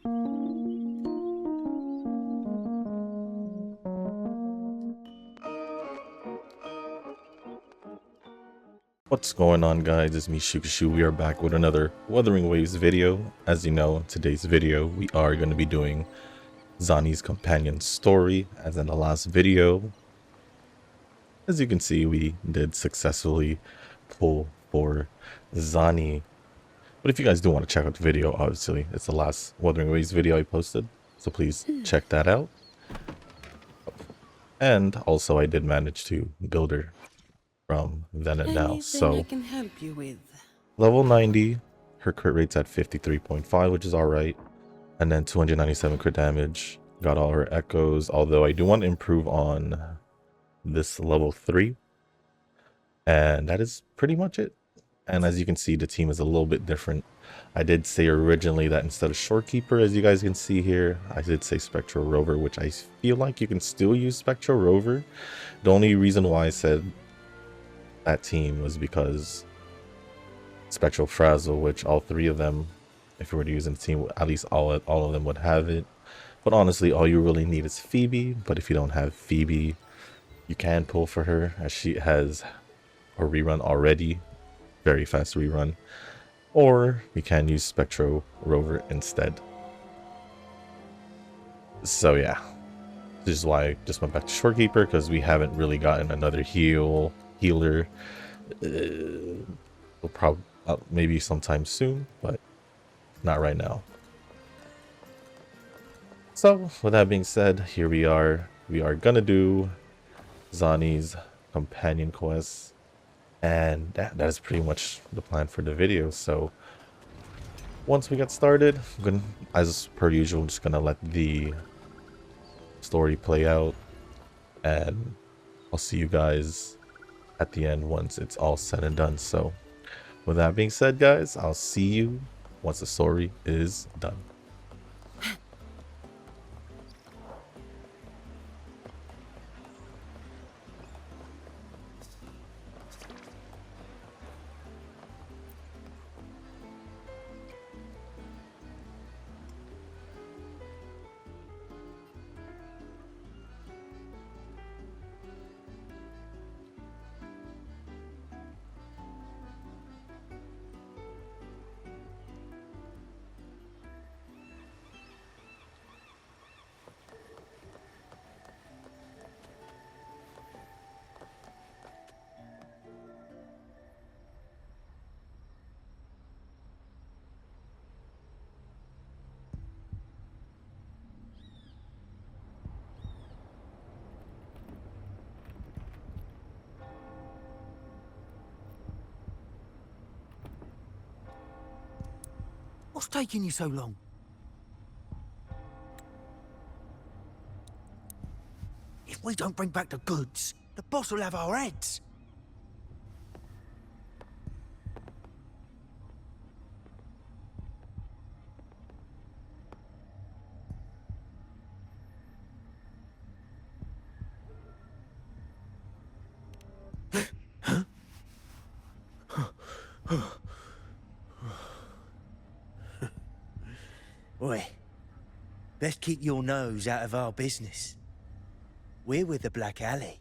What's going on, guys? It's me, Shukashu. We are back with another Wuthering Waves video. As you know, in today's video, we are going to be doing Zani's companion story, as in the last video. As you can see, we did successfully pull for Zani. But if you guys do want to check out the video, obviously, it's the last Wuthering Waves video I posted. So please check that out. And also, I did manage to build her from then and now. So I can help you with. Level 90, her crit rate's at 53.5, which is alright. And then 297 crit damage. Got all her echoes, although I do want to improve on this level 3. And that is pretty much it. And as you can see, the team is a little bit different. I did say originally that instead of Shorekeeper, as you guys can see here, I did say Spectral Rover, which I feel like you can still use Spectral Rover. The only reason why I said that team was because Spectral Frazzle, which all three of them, if you were to use in the team, at least all of them would have it. But honestly, all you really need is Phoebe. But if you don't have Phoebe, you can pull for her, as she has a rerun already, very fast rerun. Or you can use Spectral Rover instead. So yeah, this is why I just went back to Shorekeeper, because we haven't really gotten another healer. We'll probably maybe sometime soon, but not right now. So with that being said, here we are. We are gonna do Zani's Companion Quest, and that is pretty much the plan for the video. So once we get started, I'm gonna, as per usual, just gonna let the story play out, and I'll see you guys at the end once it's all said and done. So with that being said, guys, I'll see you once the story is done. What's taking you so long? If we don't bring back the goods, the boss will have our heads. Oi, best keep your nose out of our business. We're with the Black Alley.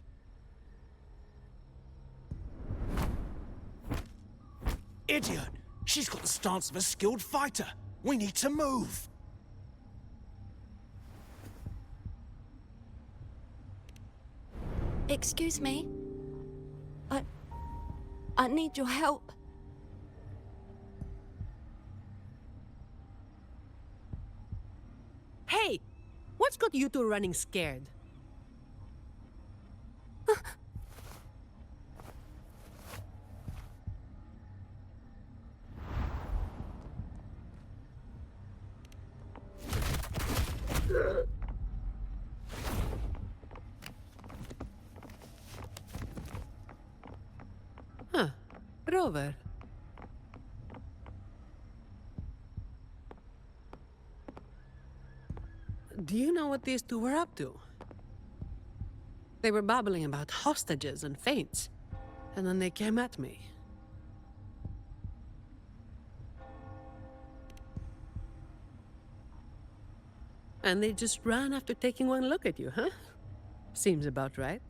Idiot! She's got the stance of a skilled fighter. We need to move. Excuse me. I need your help. Hey! What's got you two running scared? Huh. Rover. Do you know what these two were up to? They were babbling about hostages and fates, and then they came at me. And they just ran after taking one look at you, huh? Seems about right.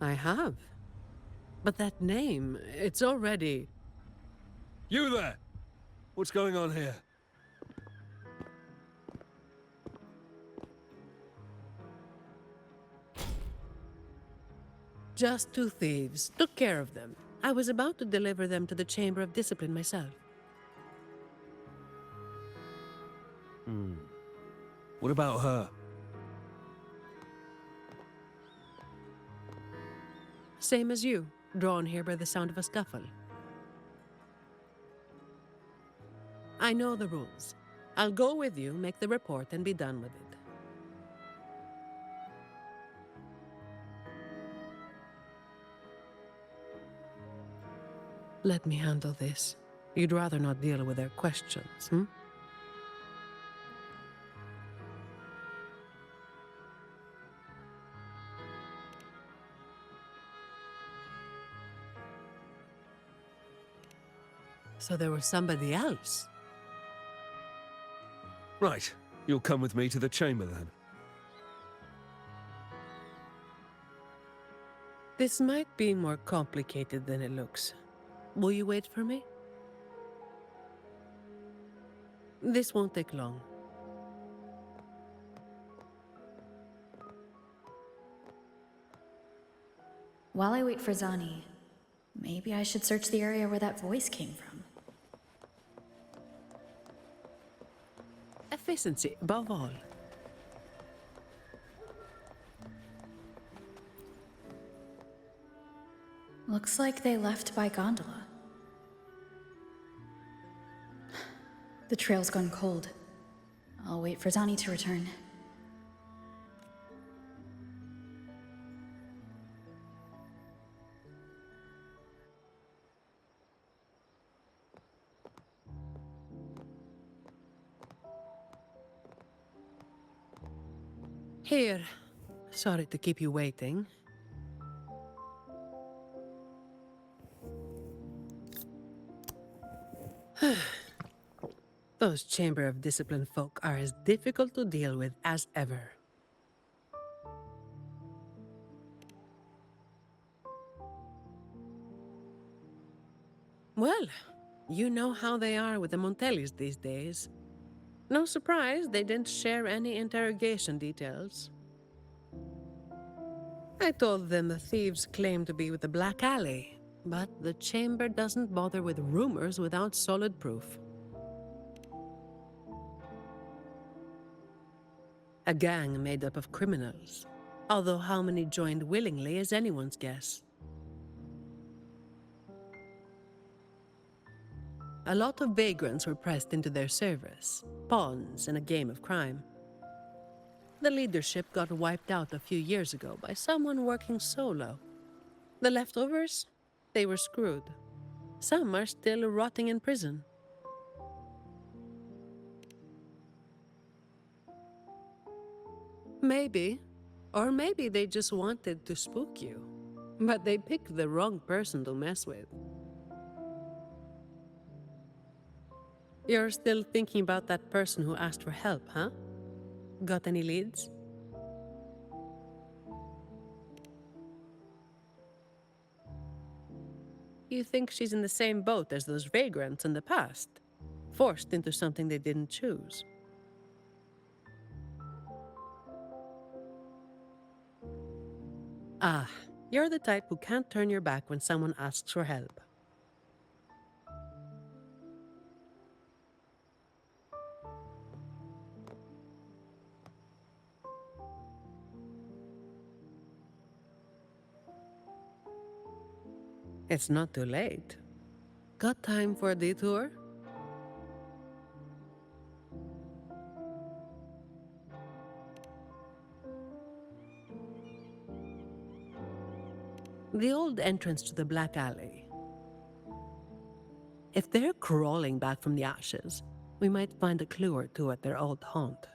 I have. But that name, it's already... You there! What's going on here? Just two thieves. Took care of them. I was about to deliver them to the Chamber of Discipline myself. What about her? Same as you, drawn here by the sound of a scuffle. I know the rules. I'll go with you, make the report, and be done with it. Let me handle this. You'd rather not deal with their questions, hmm? So there was somebody else. Right, you'll come with me to the chamber then. This might be more complicated than it looks. Will you wait for me? This won't take long. While I wait for Zani, maybe I should search the area where that voice came from. Efficiency, above all. Looks like they left by gondola. The trail's gone cold. I'll wait for Zani to return. Here. Sorry to keep you waiting. Those Chamber of Discipline folk are as difficult to deal with as ever. Well, you know how they are with the Montellis these days. No surprise they didn't share any interrogation details. I told them the thieves claimed to be with the Black Alley, but the Chamber doesn't bother with rumors without solid proof. A gang made up of criminals, although how many joined willingly is anyone's guess. A lot of vagrants were pressed into their service, pawns in a game of crime. The leadership got wiped out a few years ago by someone working solo. The leftovers? They were screwed. Some are still rotting in prison. Maybe. Or maybe they just wanted to spook you. But they picked the wrong person to mess with. You're still thinking about that person who asked for help, huh? Got any leads? You think she's in the same boat as those vagrants in the past? Forced into something they didn't choose. Ah, you're the type who can't turn your back when someone asks for help. It's not too late. Got time for a detour? The old entrance to the Black Alley. If they're crawling back from the ashes, we might find a clue or two at their old haunt.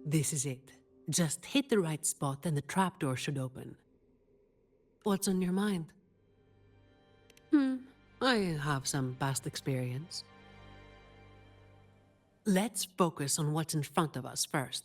This is it. Just hit the right spot and the trapdoor should open. What's on your mind? I have some past experience. Let's focus on what's in front of us first.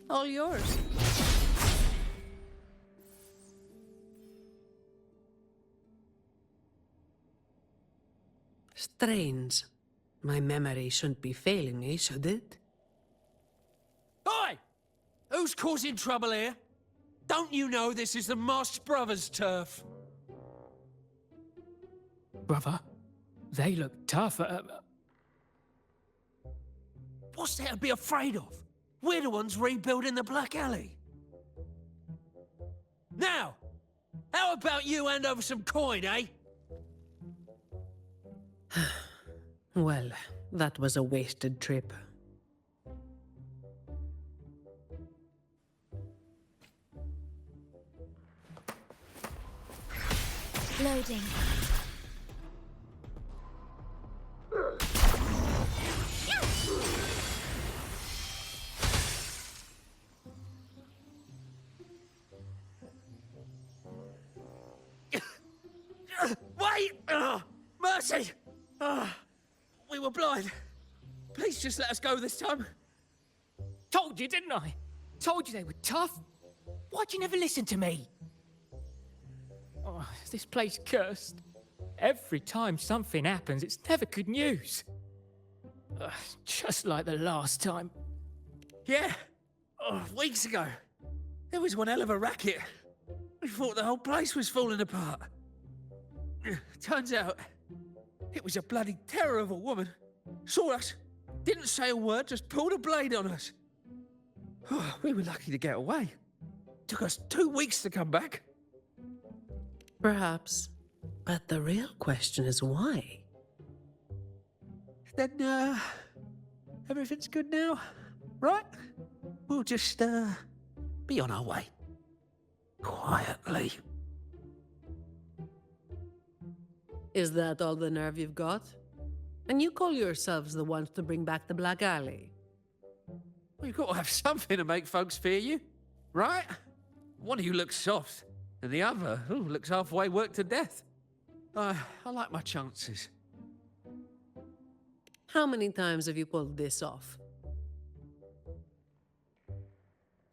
All yours. Strange. My memory shouldn't be failing me, should it? Oi! Who's causing trouble here? Don't you know this is the Moss Brothers' turf? Brother, they look tough. What's there to be afraid of? We're the ones rebuilding the Black Alley. Now, how about you hand over some coin, eh? Well, that was a wasted trip. Loading. Wait! Mercy! We were blind. Please just let us go this time. Told you, didn't I? Told you they were tough. Why'd you never listen to me? Oh, this place cursed. Every time something happens, it's never good news. Just like the last time. Yeah. Weeks ago. There was one hell of a racket. We thought the whole place was falling apart. Turns out, it was a bloody terror of a woman. Saw us, didn't say a word, just pulled a blade on us. We were lucky to get away. Took us 2 weeks to come back. Perhaps. But the real question is why? Then, everything's good now, right? We'll just, be on our way. Quietly. Is that all the nerve you've got? And you call yourselves the ones to bring back the Black Alley? Well, you've got to have something to make folks fear you, right? One of you looks soft, and the other looks halfway worked to death. I like my chances. How many times have you pulled this off?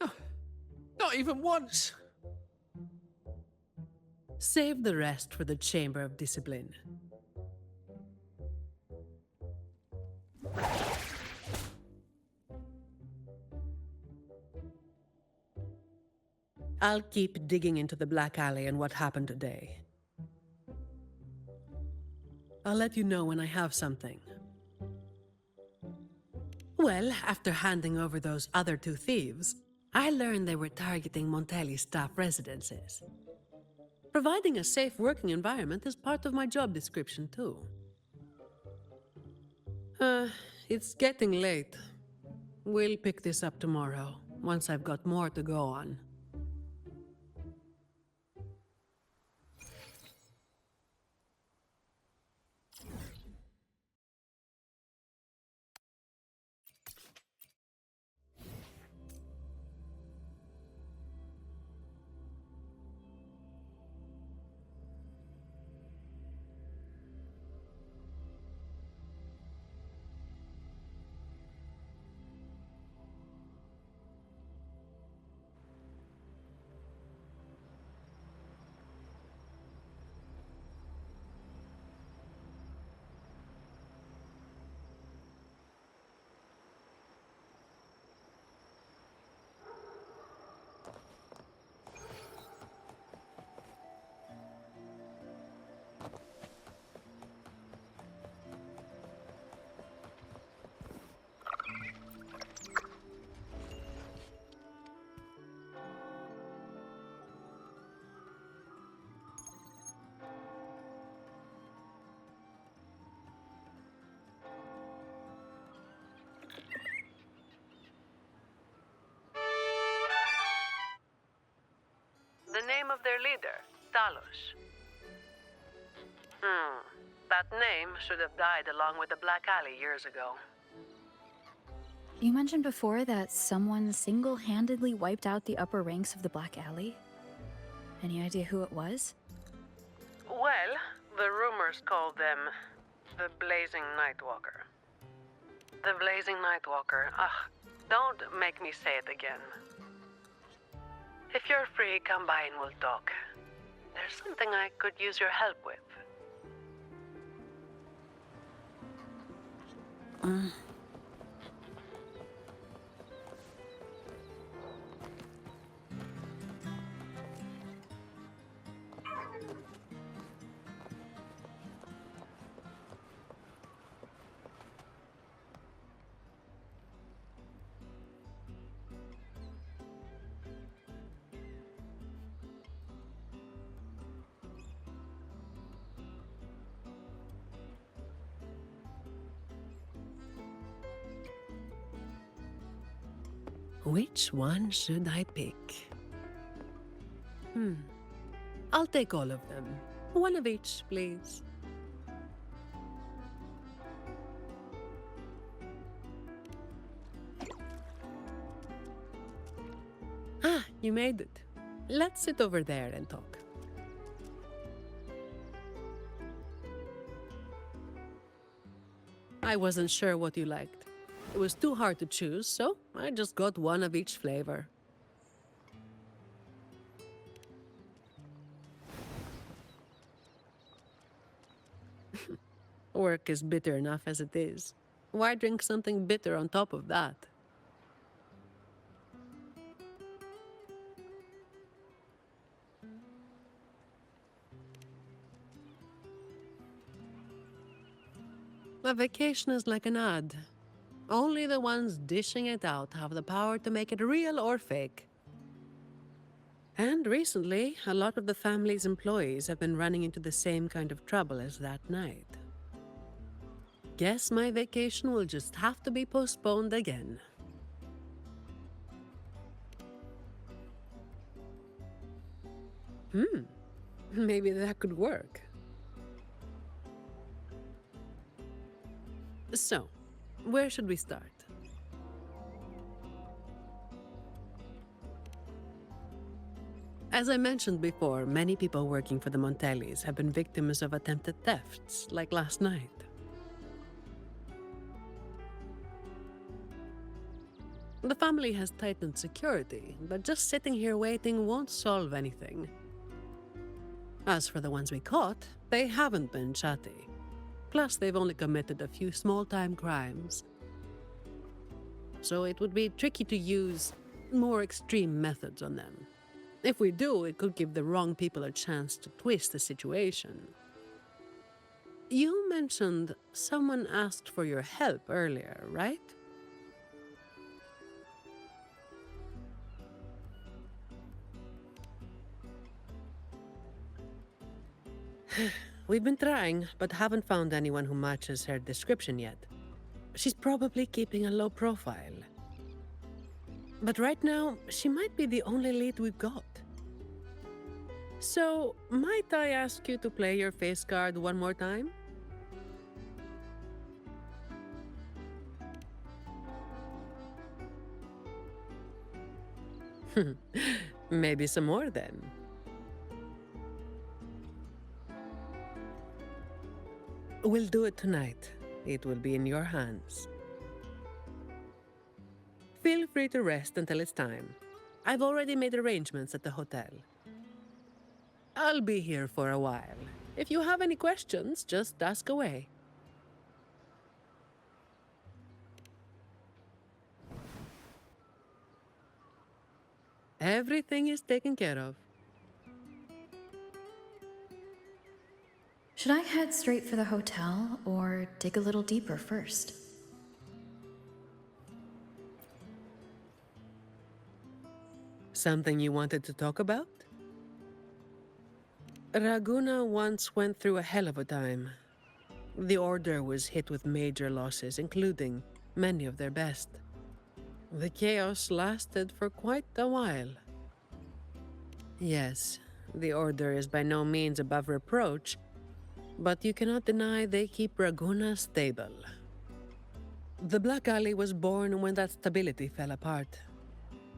Not even once. Save the rest for the Chamber of Discipline. I'll keep digging into the Black Alley and what happened today. I'll let you know when I have something. Well, after handing over those other 2 thieves, I learned they were targeting Montelli's staff residences. Providing a safe working environment is part of my job description, too. it's getting late. We'll pick this up tomorrow, once I've got more to go on. The name of their leader, Talos. That name should have died along with the Black Alley years ago. You mentioned before that someone single-handedly wiped out the upper ranks of the Black Alley. Any idea who it was? Well, the rumors called them the Blazing Nightwalker. The Blazing Nightwalker. Don't make me say it again. If you're free, come by and we'll talk. There's something I could use your help with. Which one should I pick? I'll take all of them. One of each, please. You made it. Let's sit over there and talk. I wasn't sure what you liked. It was too hard to choose, so I just got one of each flavor. Work is bitter enough as it is. Why drink something bitter on top of that? A vacation is like an ad. Only the ones dishing it out have the power to make it real or fake. And recently, a lot of the family's employees have been running into the same kind of trouble as that night. Guess my vacation will just have to be postponed again. Maybe that could work. So, where should we start? As I mentioned before, many people working for the Montellis have been victims of attempted thefts, like last night. The family has tightened security, but just sitting here waiting won't solve anything. As for the ones we caught, they haven't been chatty. Plus, they've only committed a few small-time crimes. So it would be tricky to use more extreme methods on them. If we do, it could give the wrong people a chance to twist the situation. You mentioned someone asked for your help earlier, right? We've been trying, but haven't found anyone who matches her description yet. She's probably keeping a low profile. But right now, she might be the only lead we've got. So, might I ask you to play your face card one more time? Maybe some more then. We'll do it tonight. It will be in your hands. Feel free to rest until it's time. I've already made arrangements at the hotel. I'll be here for a while. If you have any questions, just ask away. Everything is taken care of. Should I head straight for the hotel or dig a little deeper first? Something you wanted to talk about? Raguna once went through a hell of a time. The Order was hit with major losses, including many of their best. The chaos lasted for quite a while. Yes, the Order is by no means above reproach, but you cannot deny they keep Raguna stable. The Black Alley was born when that stability fell apart.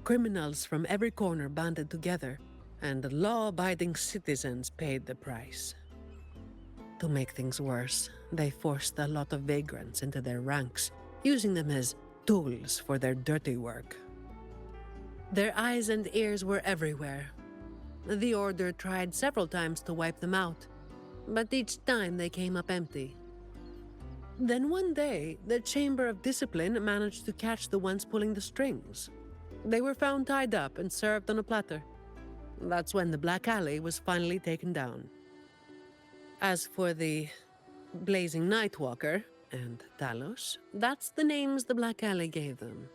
Criminals from every corner banded together, and law-abiding citizens paid the price. To make things worse, they forced a lot of vagrants into their ranks, using them as tools for their dirty work. Their eyes and ears were everywhere. The Order tried several times to wipe them out, but each time they came up empty. Then one day, the Chamber of Discipline managed to catch the ones pulling the strings. They were found tied up and served on a platter. That's when the Black Alley was finally taken down. As for the Blazing Nightwalker and Talos, that's the names the Black Alley gave them.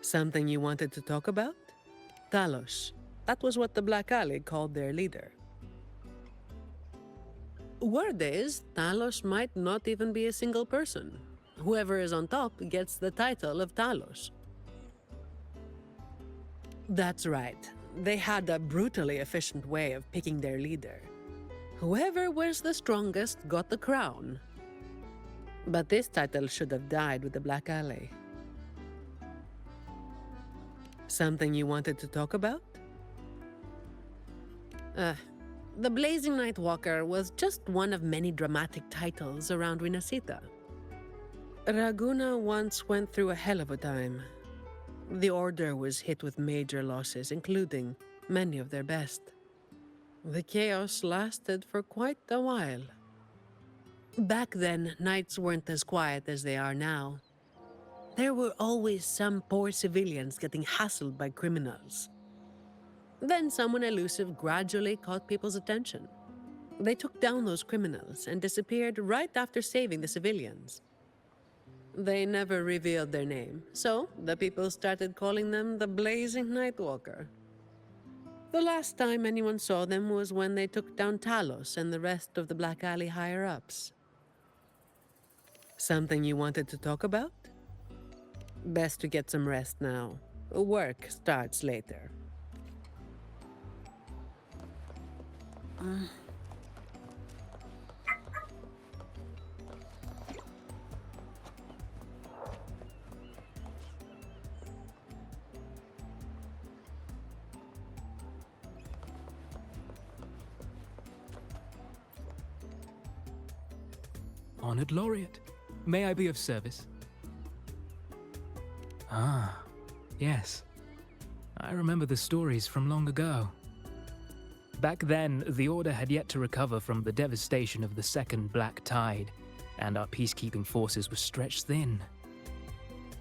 Something you wanted to talk about? Talos. That was what the Black Alley called their leader. Word is, Talos might not even be a single person. Whoever is on top gets the title of Talos. That's right. They had a brutally efficient way of picking their leader. Whoever was the strongest got the crown. But this title should have died with the Black Alley. Something you wanted to talk about? The Blazing Nightwalker was just one of many dramatic titles around Renacita. Raguna once went through a hell of a time. The Order was hit with major losses, including many of their best. The chaos lasted for quite a while. Back then, nights weren't as quiet as they are now. There were always some poor civilians getting hassled by criminals. Then someone elusive gradually caught people's attention. They took down those criminals and disappeared right after saving the civilians. They never revealed their name, so the people started calling them the Blazing Nightwalker. The last time anyone saw them was when they took down Talos and the rest of the Black Alley higher-ups. Something you wanted to talk about? Best to get some rest now. Work starts later. Honored Laureate, may I be of service? Ah, yes. I remember the stories from long ago. Back then, the Order had yet to recover from the devastation of the Second Black Tide, and our peacekeeping forces were stretched thin.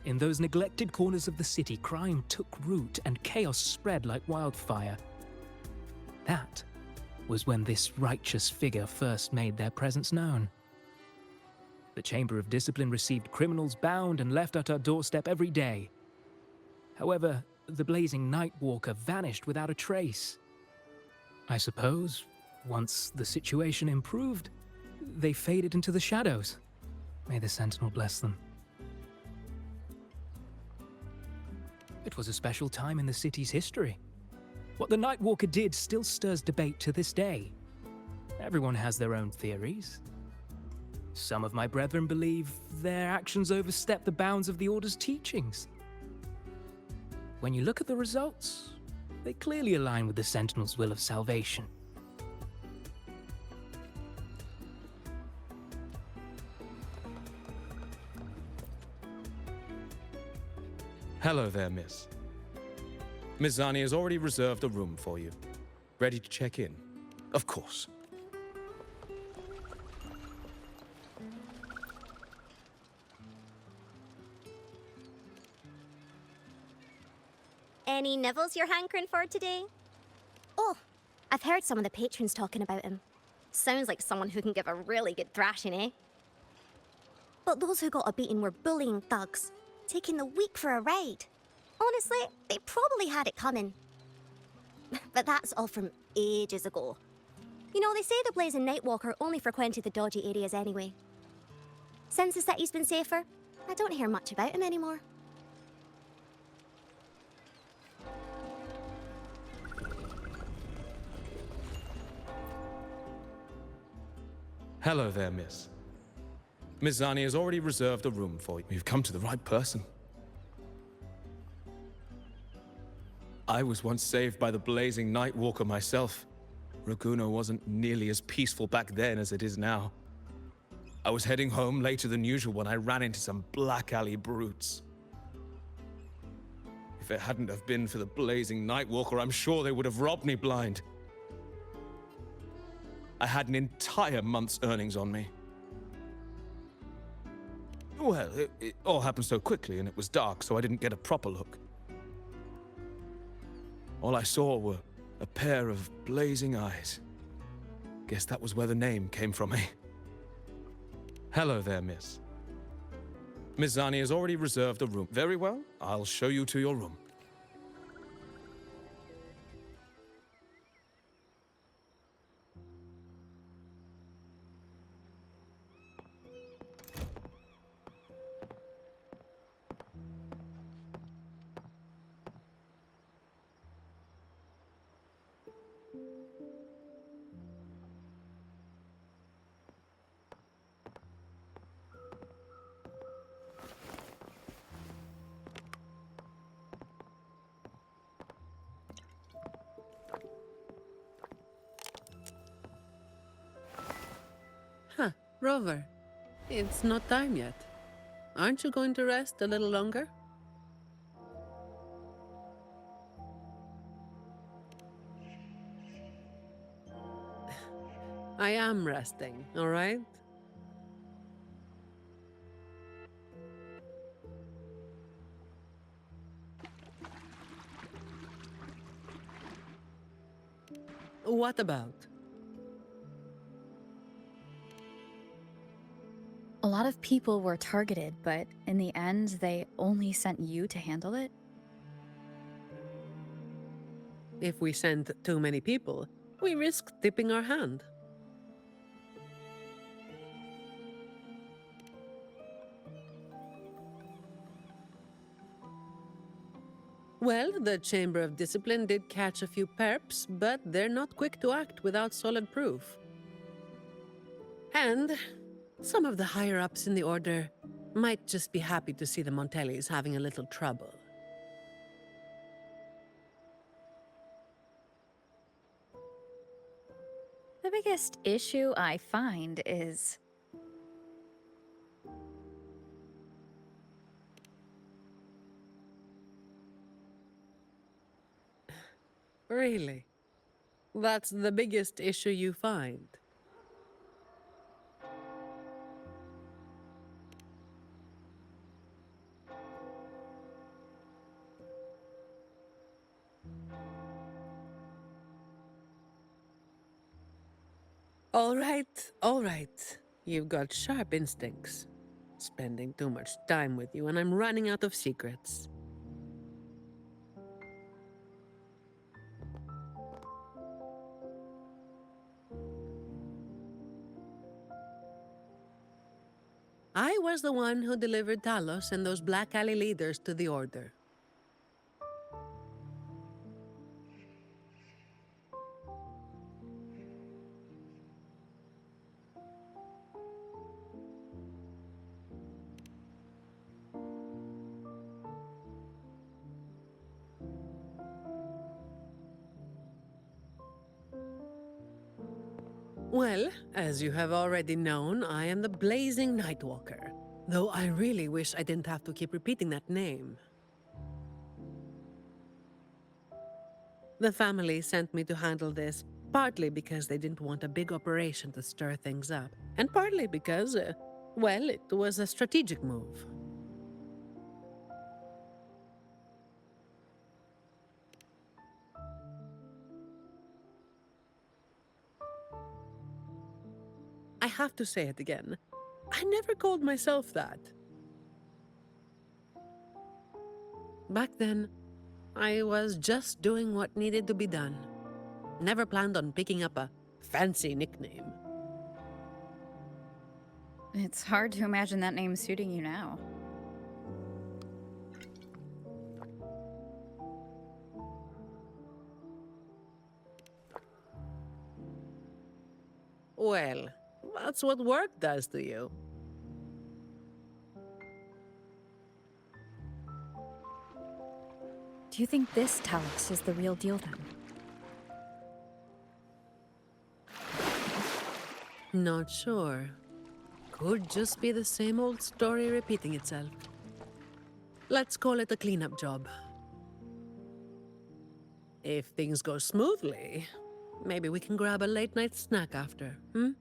In those neglected corners of the city, crime took root and chaos spread like wildfire. That was when this righteous figure first made their presence known. The Chamber of Discipline received criminals bound and left at our doorstep every day. However, the Blazing Nightwalker vanished without a trace. I suppose, once the situation improved, they faded into the shadows. May the Sentinel bless them. It was a special time in the city's history. What the Nightwalker did still stirs debate to this day. Everyone has their own theories. Some of my brethren believe their actions overstep the bounds of the Order's teachings. When you look at the results, they clearly align with the Sentinel's will of salvation. Hello there, miss. Miss Zani has already reserved a room for you. Ready to check in? Of course. Any nibbles you're hankering for today? Oh, I've heard some of the patrons talking about him. Sounds like someone who can give a really good thrashing, eh? But those who got a beating were bullying thugs, taking the weak for a ride. Honestly, they probably had it coming. But that's all from ages ago. You know, they say the Blazing Nightwalker only frequented the dodgy areas anyway. Since the city's been safer, I don't hear much about him anymore. Hello there, miss. Miss Zani has already reserved a room for you. You've come to the right person. I was once saved by the Blazing Nightwalker myself. Raguno wasn't nearly as peaceful back then as it is now. I was heading home later than usual when I ran into some black alley brutes. If it hadn't have been for the Blazing Nightwalker, I'm sure they would have robbed me blind. I had an entire month's earnings on me. Well, it all happened so quickly and it was dark, so I didn't get a proper look. All I saw were a pair of blazing eyes. Guess that was where the name came from, eh? Hello there, miss. Miss Zani has already reserved a room. Very well, I'll show you to your room. Huh, Rover. It's not time yet. Aren't you going to rest a little longer? I am resting, all right? What about? A lot of people were targeted, but in the end, they only sent you to handle it? If we send too many people, we risk tipping our hand. Well, the Chamber of Discipline did catch a few perps, but they're not quick to act without solid proof. And some of the higher-ups in the Order might just be happy to see the Montellis having a little trouble. The biggest issue I find is... Really? That's the biggest issue you find? All right. You've got sharp instincts. Spending too much time with you and I'm running out of secrets. I was the one who delivered Talos and those Black Alley leaders to the Order. Well, as you have already known, I am the Blazing Nightwalker. Though I really wish I didn't have to keep repeating that name. The family sent me to handle this, partly because they didn't want a big operation to stir things up, and partly because, well, it was a strategic move. I have to say it again. I never called myself that. Back then, I was just doing what needed to be done. Never planned on picking up a fancy nickname. It's hard to imagine that name suiting you now. Well, that's what work does to you. Do you think this Talos is the real deal then? Not sure. Could just be the same old story repeating itself. Let's call it a cleanup job. If things go smoothly, maybe we can grab a late-night snack after, hmm?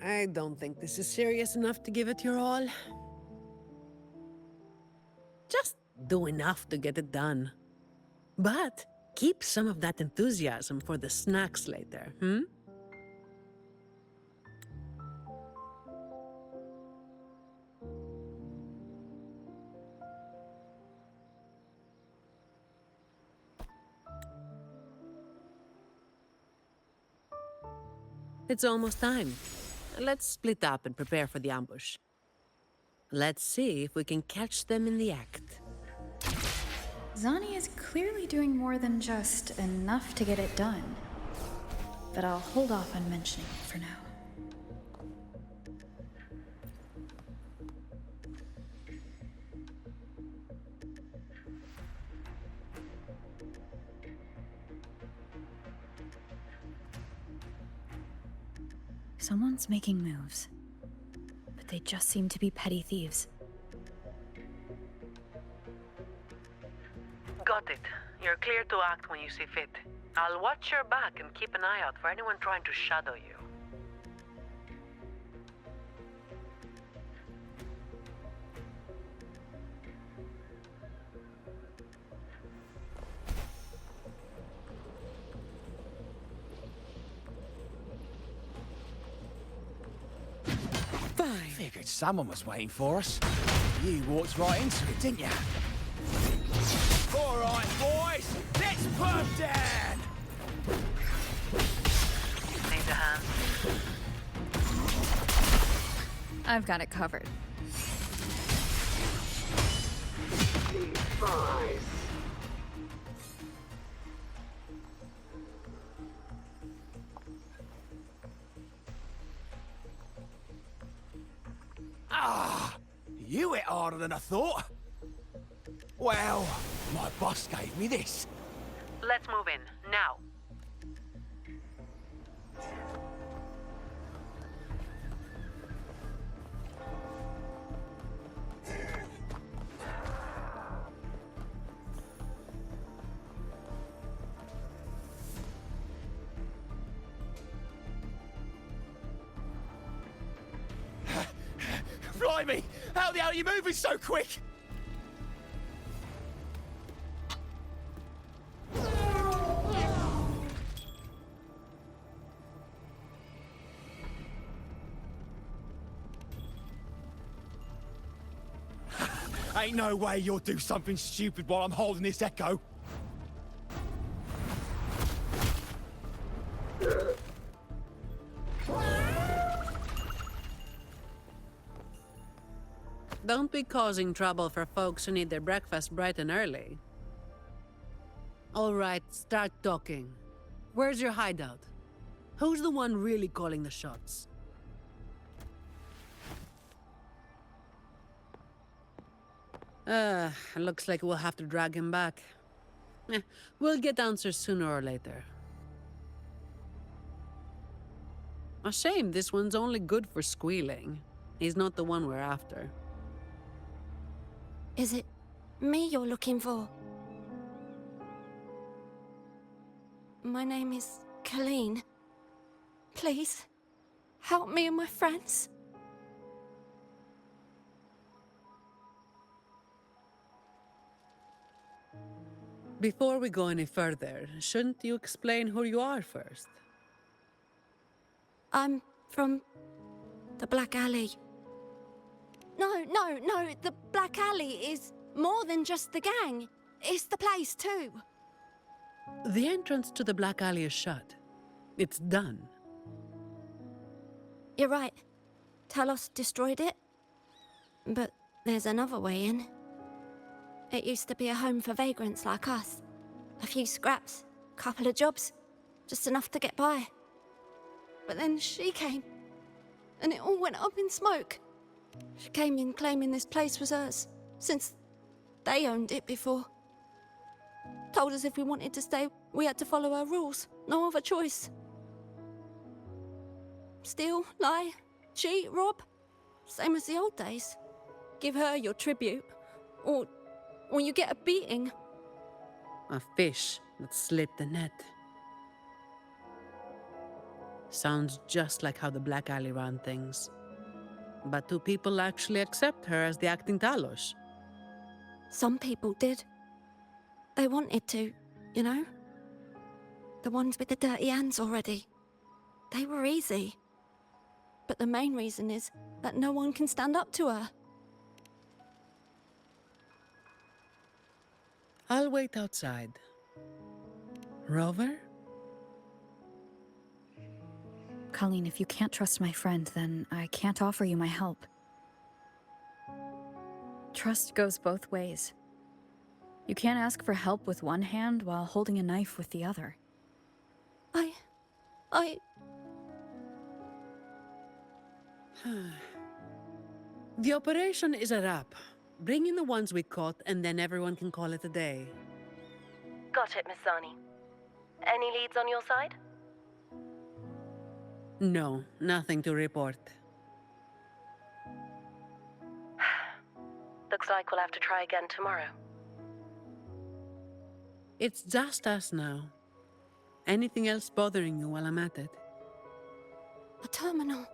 I don't think this is serious enough to give it your all. Just do enough to get it done. But keep some of that enthusiasm for the snacks later, hmm? It's almost time. Let's split up and prepare for the ambush. Let's see if we can catch them in the act. Zani is clearly doing more than just enough to get it done. But I'll hold off on mentioning it for now. Someone's making moves, but they just seem to be petty thieves. Got it. You're clear to act when you see fit. I'll watch your back and keep an eye out for anyone trying to shadow you. Figured someone was waiting for us. You walked right into it, didn't you? All right, boys, let's put 'em down. Need a hand? I've got it covered. You hit harder than I thought. Well, my boss gave me this. Let's move in, now. Blimey, how the hell are you moving so quick? Ain't no way you'll do something stupid while I'm holding this echo. Don't be causing trouble for folks who need their breakfast bright and early. All right, start talking. Where's your hideout? Who's the one really calling the shots? Looks like we'll have to drag him back. We'll get answers sooner or later. A shame this one's only good for squealing. He's not the one we're after. Is it me you're looking for? My name is Colleen. Please, help me and my friends. Before we go any further, shouldn't you explain who you are first? I'm from the Black Alley. No, the Black Alley is more than just the gang. It's the place too. The entrance to the Black Alley is shut. It's done. You're right. Talos destroyed it. But there's another way in. It used to be a home for vagrants like us. A few scraps, couple of jobs, just enough to get by. But then she came, and it all went up in smoke. She came in claiming this place was hers, since they owned it before. Told us if we wanted to stay, we had to follow her rules. No other choice. Steal, lie, cheat, rob. Same as the old days. Give her your tribute, or you get a beating. A fish that slipped the net. Sounds just like how the Black Alley ran things. But do people actually accept her as the acting Talos? Some people did. They wanted to, you know? The ones with the dirty hands already. They were easy. But the main reason is that no one can stand up to her. I'll wait outside. Rover? Colleen, if you can't trust my friend, then I can't offer you my help. Trust goes both ways. You can't ask for help with one hand while holding a knife with the other. The operation is a wrap. Bring in the ones we caught, and then everyone can call it a day. Got it, Miss Zani. Any leads on your side? No, nothing to report. Looks like we'll have to try again tomorrow. It's just us now. Anything else bothering you while I'm at it? A terminal.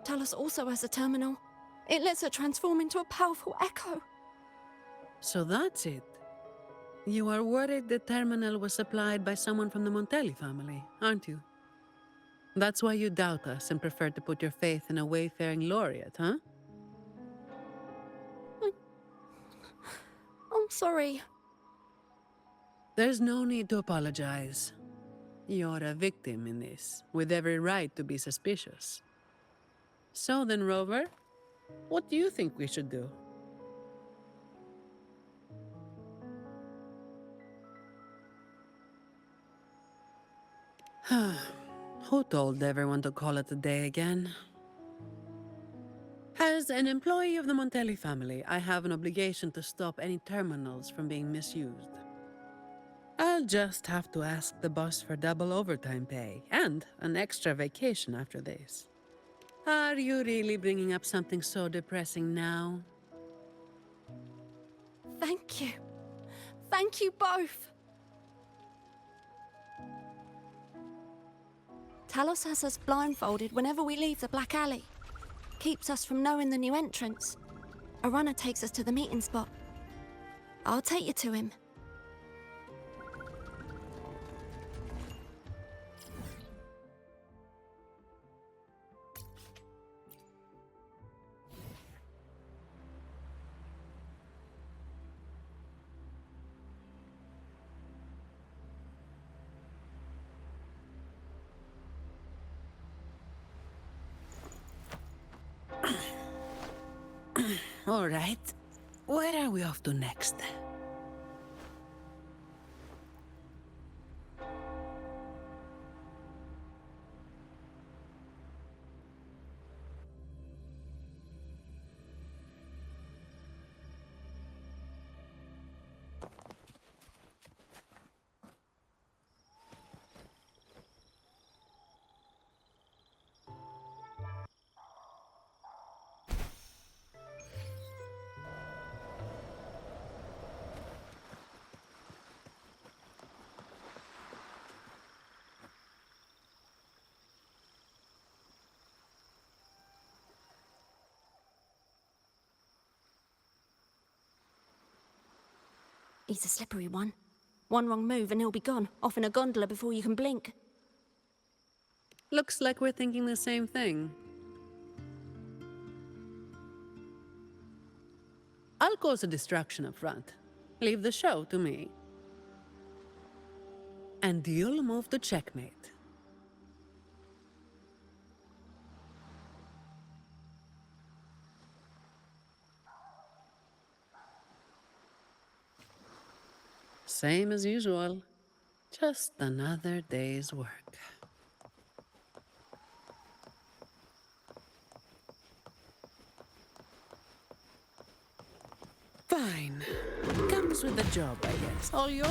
Talos also has a terminal. It lets her transform into a powerful echo. So that's it. You are worried the terminal was supplied by someone from the Montelli family, aren't you? That's why you doubt us and prefer to put your faith in a wayfaring laureate, huh? I'm sorry. There's no need to apologize. You're a victim in this, with every right to be suspicious. So then, Rover, what do you think we should do? Who told everyone to call it a day again? As an employee of the Montelli family, I have an obligation to stop any terminals from being misused. I'll just have to ask the boss for double overtime pay and an extra vacation after this. Are you really bringing up something so depressing now? Thank you. Thank you both. Talos has us blindfolded whenever we leave the Black Alley. Keeps us from knowing the new entrance. A runner takes us to the meeting spot. I'll take you to him. All right. Where are we off to next? He's a slippery one. One wrong move and he'll be gone, off in a gondola before you can blink. Looks like we're thinking the same thing. I'll cause a distraction up front. Leave the show to me. And you'll move to checkmate. Same as usual. Just another day's work. Fine. Comes with the job, I guess. All yours.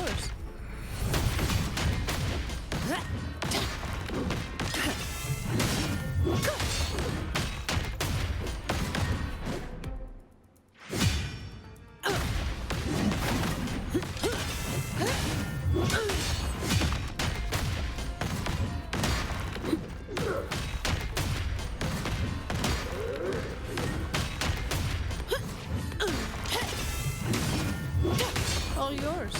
All yours.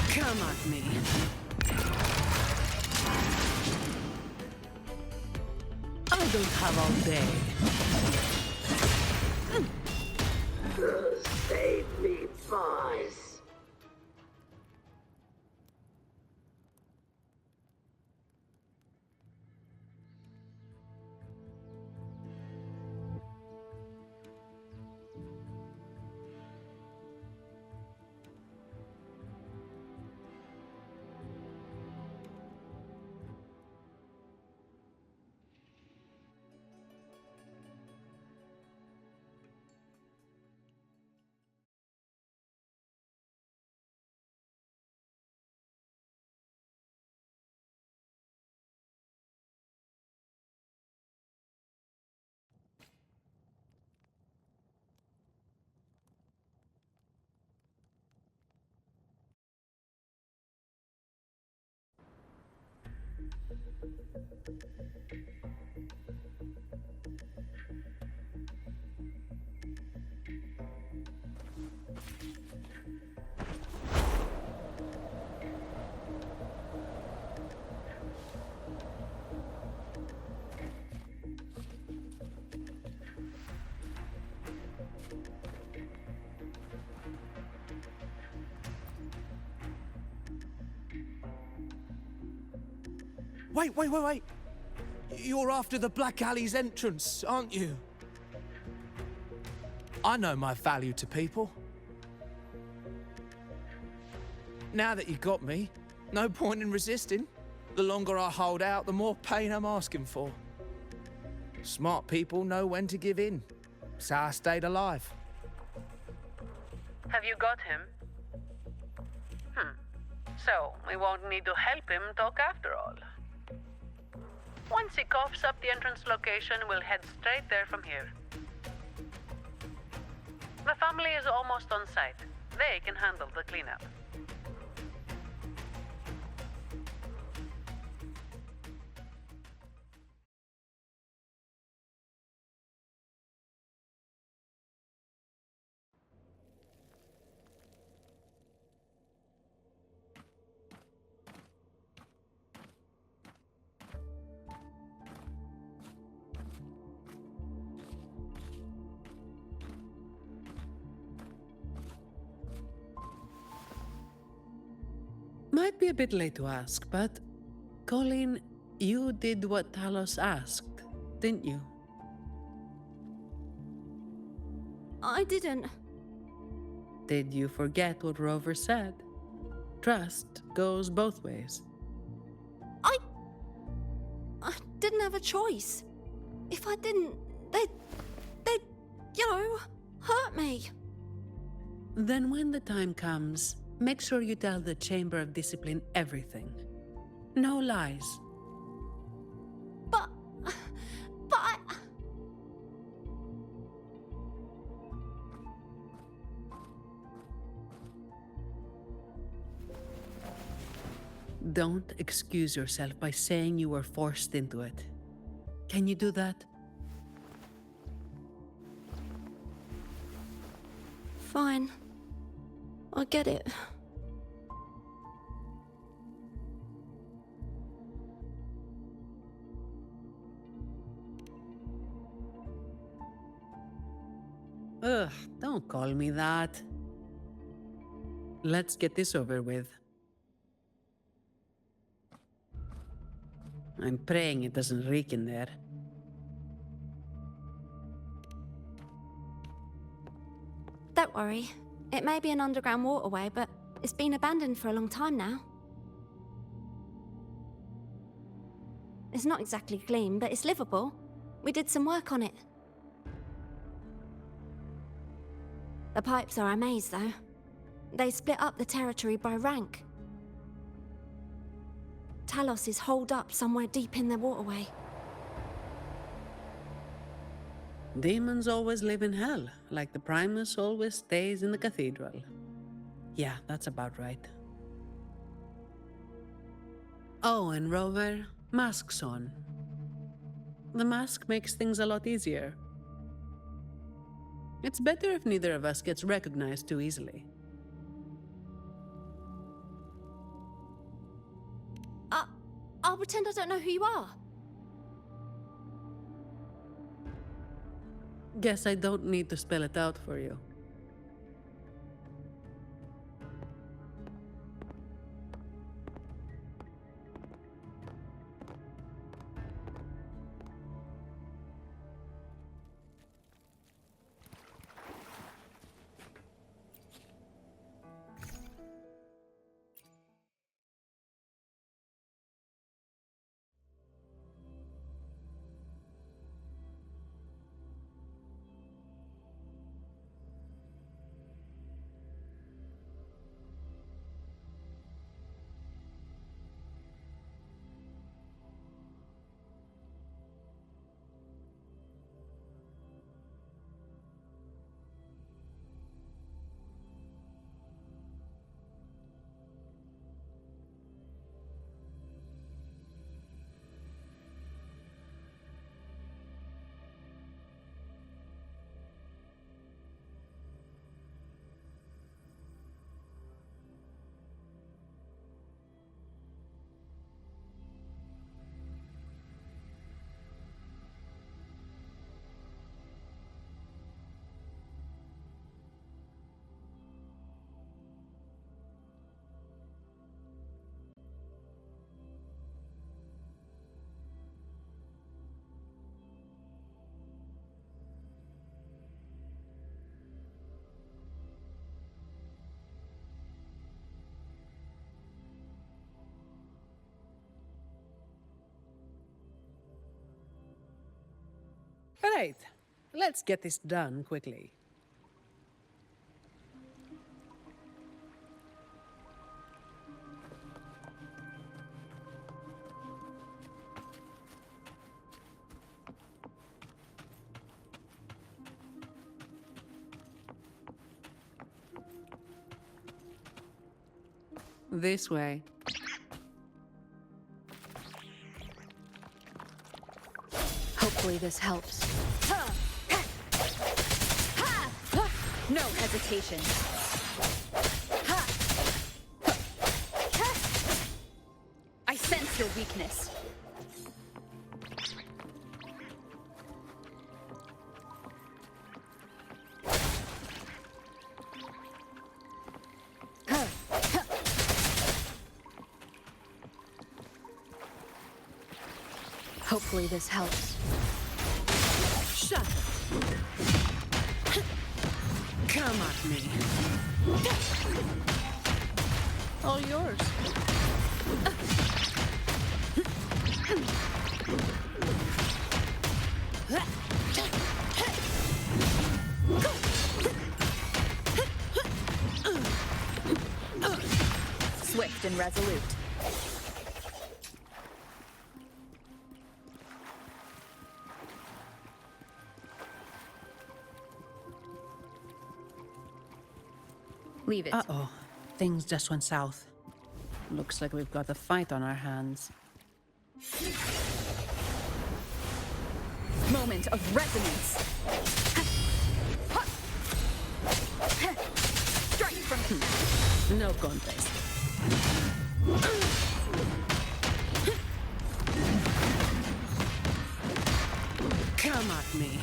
Come at me. I don't have all day. Save me, boys. Wait. You're after the Black Alley's entrance, aren't you? I know my value to people. Now that you got me, no point in resisting. The longer I hold out, the more pain I'm asking for. Smart people know when to give in. So I stayed alive. Have you got him? So, we won't need to help him talk after all. Once he coughs up the entrance location, we'll head straight there from here. The family is almost on site. They can handle the cleanup. Might be a bit late to ask, but Colleen, you did what Talos asked, didn't you? I didn't. Did you forget what Rover said? Trust goes both ways. I didn't have a choice. If I didn't, they'd, hurt me. Then when the time comes, make sure you tell the Chamber of Discipline everything. No lies. But I... Don't excuse yourself by saying you were forced into it. Can you do that? Fine. I get it. Ugh, don't call me that. Let's get this over with. I'm praying it doesn't reek in there. Don't worry. It may be an underground waterway, but it's been abandoned for a long time now. It's not exactly clean, but it's livable. We did some work on it. The pipes are a maze, though. They split up the territory by rank. Talos is holed up somewhere deep in the waterway. Demons always live in hell, like the Primus always stays in the cathedral. Yeah, that's about right. Oh, and Rover, mask's on. The mask makes things a lot easier. It's better if neither of us gets recognized too easily. I'll pretend I don't know who you are. Guess I don't need to spell it out for you. Right, let's get this done quickly. This way. Hopefully this helps. No hesitation. I sense your weakness. Hopefully this helps. Shut it. Come at me. All yours. Swift and resolute. Leave it. Uh-oh. Things just went south. Looks like we've got a fight on our hands. Moment of resonance. Strike from No contest. Come at me.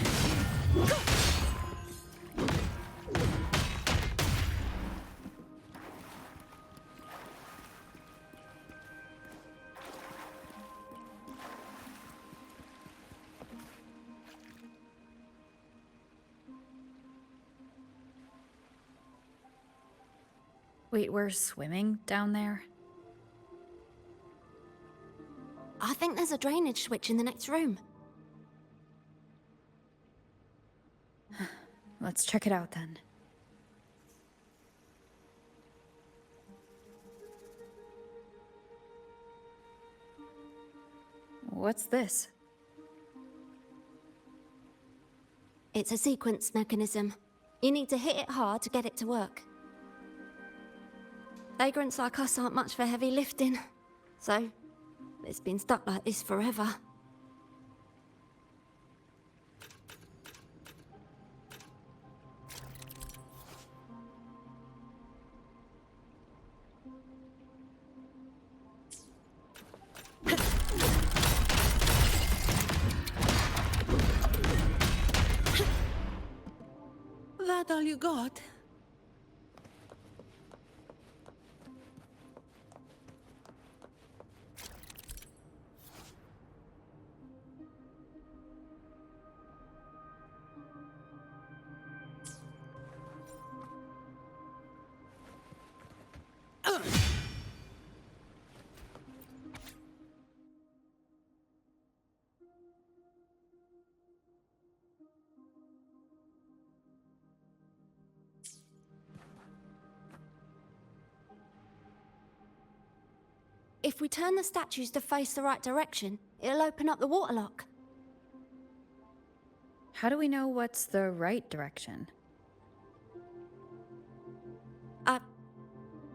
Wait, we're swimming down there? I think there's a drainage switch in the next room. Let's check it out then. What's this? It's a sequence mechanism. You need to hit it hard to get it to work. Vagrants like us aren't much for heavy lifting, so it's been stuck like this forever. That all you got? If we turn the statues to face the right direction, it'll open up the waterlock. How do we know what's the right direction? I've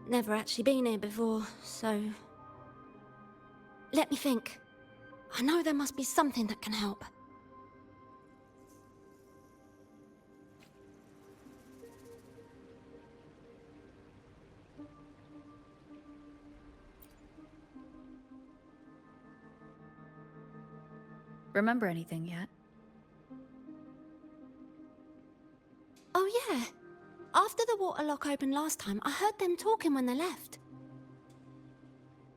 never actually been here before, so... Let me think. I know there must be something that can help. Remember anything yet? Oh yeah. After the waterlock opened last time, I heard them talking when they left.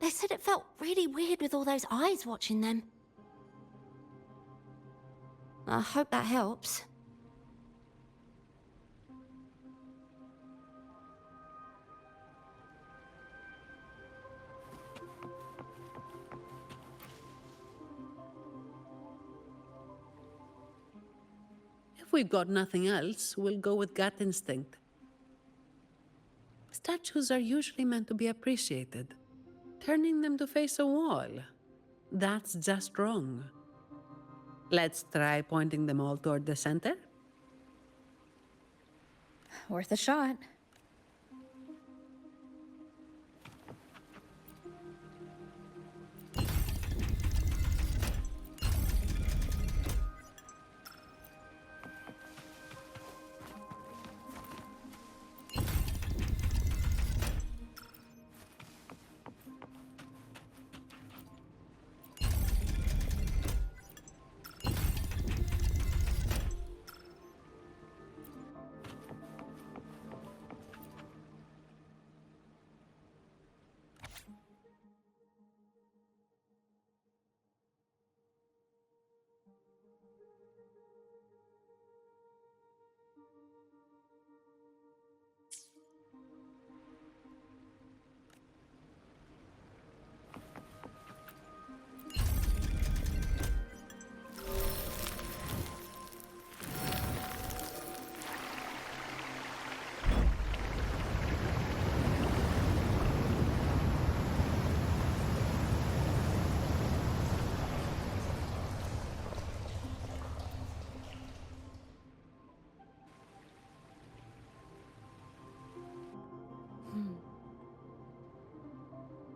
They said it felt really weird with all those eyes watching them. I hope that helps. If we've got nothing else, we'll go with gut instinct. Statues are usually meant to be appreciated. Turning them to face a wall, that's just wrong. Let's try pointing them all toward the center. Worth a shot.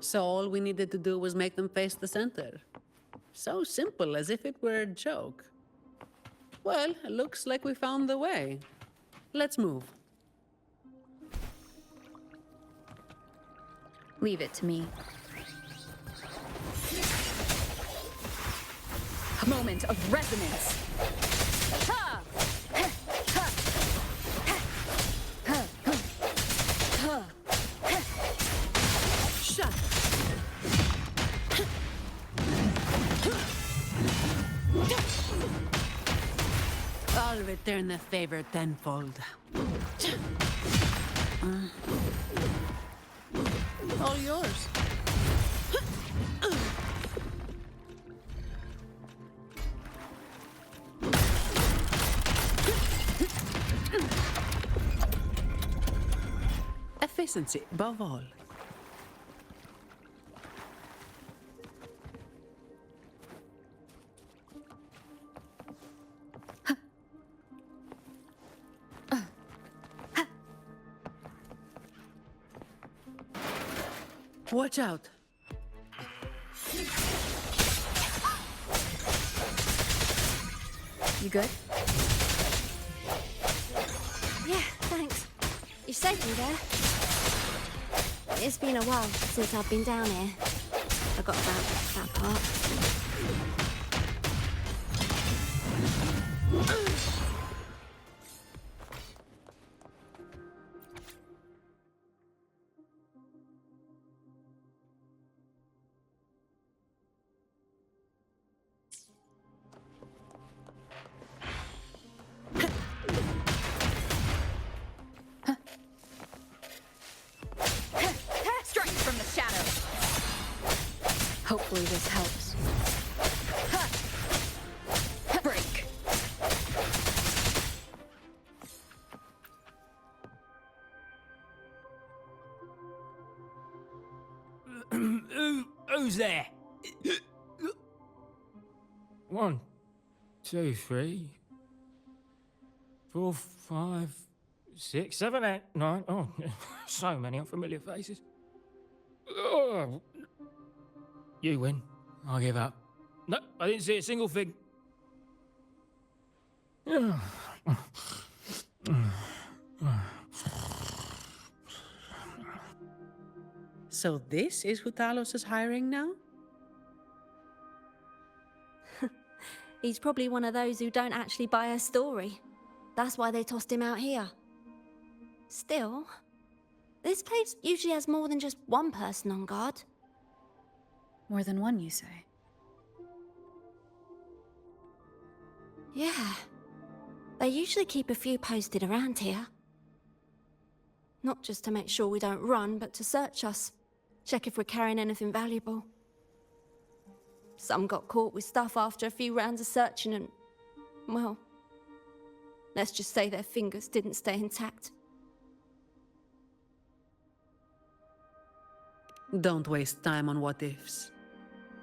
So all we needed to do was make them face the center. So simple, as if it were a joke. Well, it looks like we found the way. Let's move. Leave it to me. A moment of resonance. Ha! Ha! Ha! Ha! Ha! Ha! Shut. I'll return the favor tenfold. All yours. Efficiency above all. Watch out. You good? Yeah, thanks. You saved me there. It's been a while since I've been down here. Forgot about that part. Strike from the shadows. Hopefully this helps. Break. Who's there? 1, 2, 3, 4, 5, 6, 7, 8, 9. Oh, so many unfamiliar faces. Oh. You win. I'll give up. No, I didn't see a single thing. So this is who Talos is hiring now? He's probably one of those who don't actually buy a story. That's why they tossed him out here. Still, this place usually has more than just one person on guard. More than one, you say? Yeah. They usually keep a few posted around here. Not just to make sure we don't run, but to search us. Check if we're carrying anything valuable. Some got caught with stuff after a few rounds of searching and, well, let's just say their fingers didn't stay intact. Don't waste time on what ifs.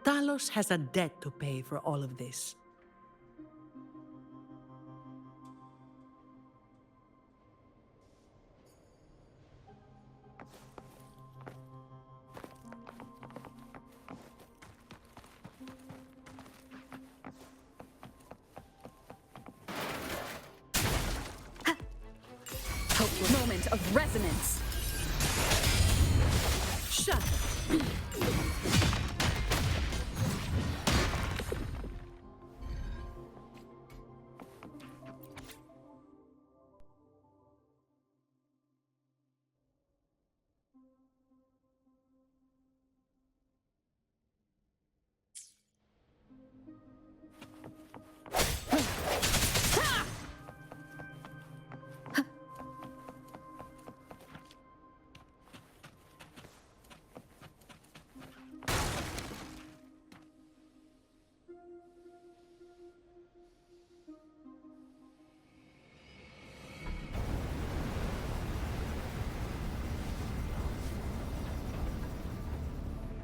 Talos has a debt to pay for all of this. Moment of resonance. Shut up.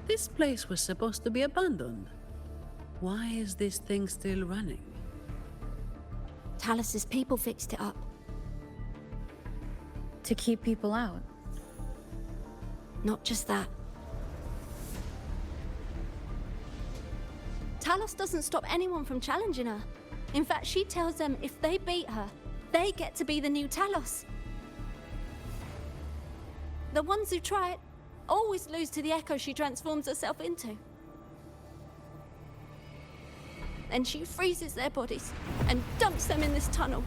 This place was supposed to be abandoned. Why is this thing still running? Talos's people fixed it up. To keep people out. Not just that. Talos doesn't stop anyone from challenging her. In fact, she tells them if they beat her, they get to be the new Talos. The ones who try it always lose to the echo she transforms herself into. Then she freezes their bodies and dumps them in this tunnel.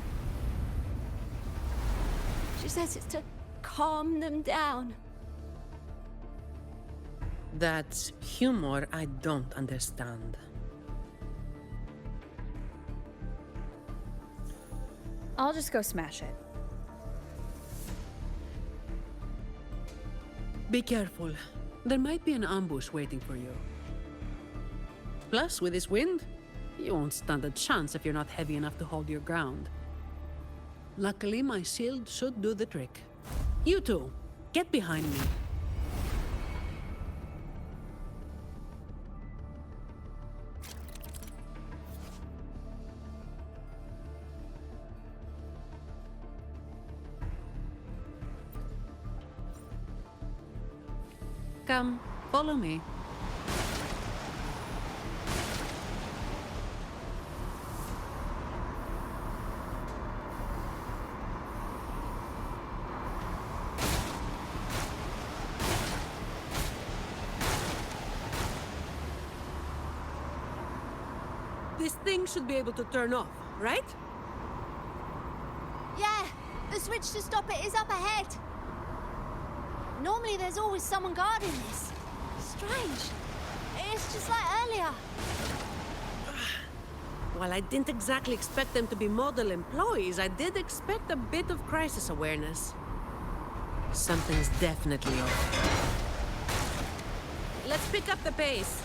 She says it's to calm them down. That's humor I don't understand. I'll just go smash it. Be careful. There might be an ambush waiting for you. Plus, with this wind, you won't stand a chance if you're not heavy enough to hold your ground. Luckily, my shield should do the trick. You two, get behind me. Come, follow me. This thing should be able to turn off, right? Yeah, the switch to stop it is up ahead. Normally there's always someone guarding this. Strange. It's just like earlier. While I didn't exactly expect them to be model employees, I did expect a bit of crisis awareness. Something's definitely off. Let's pick up the pace.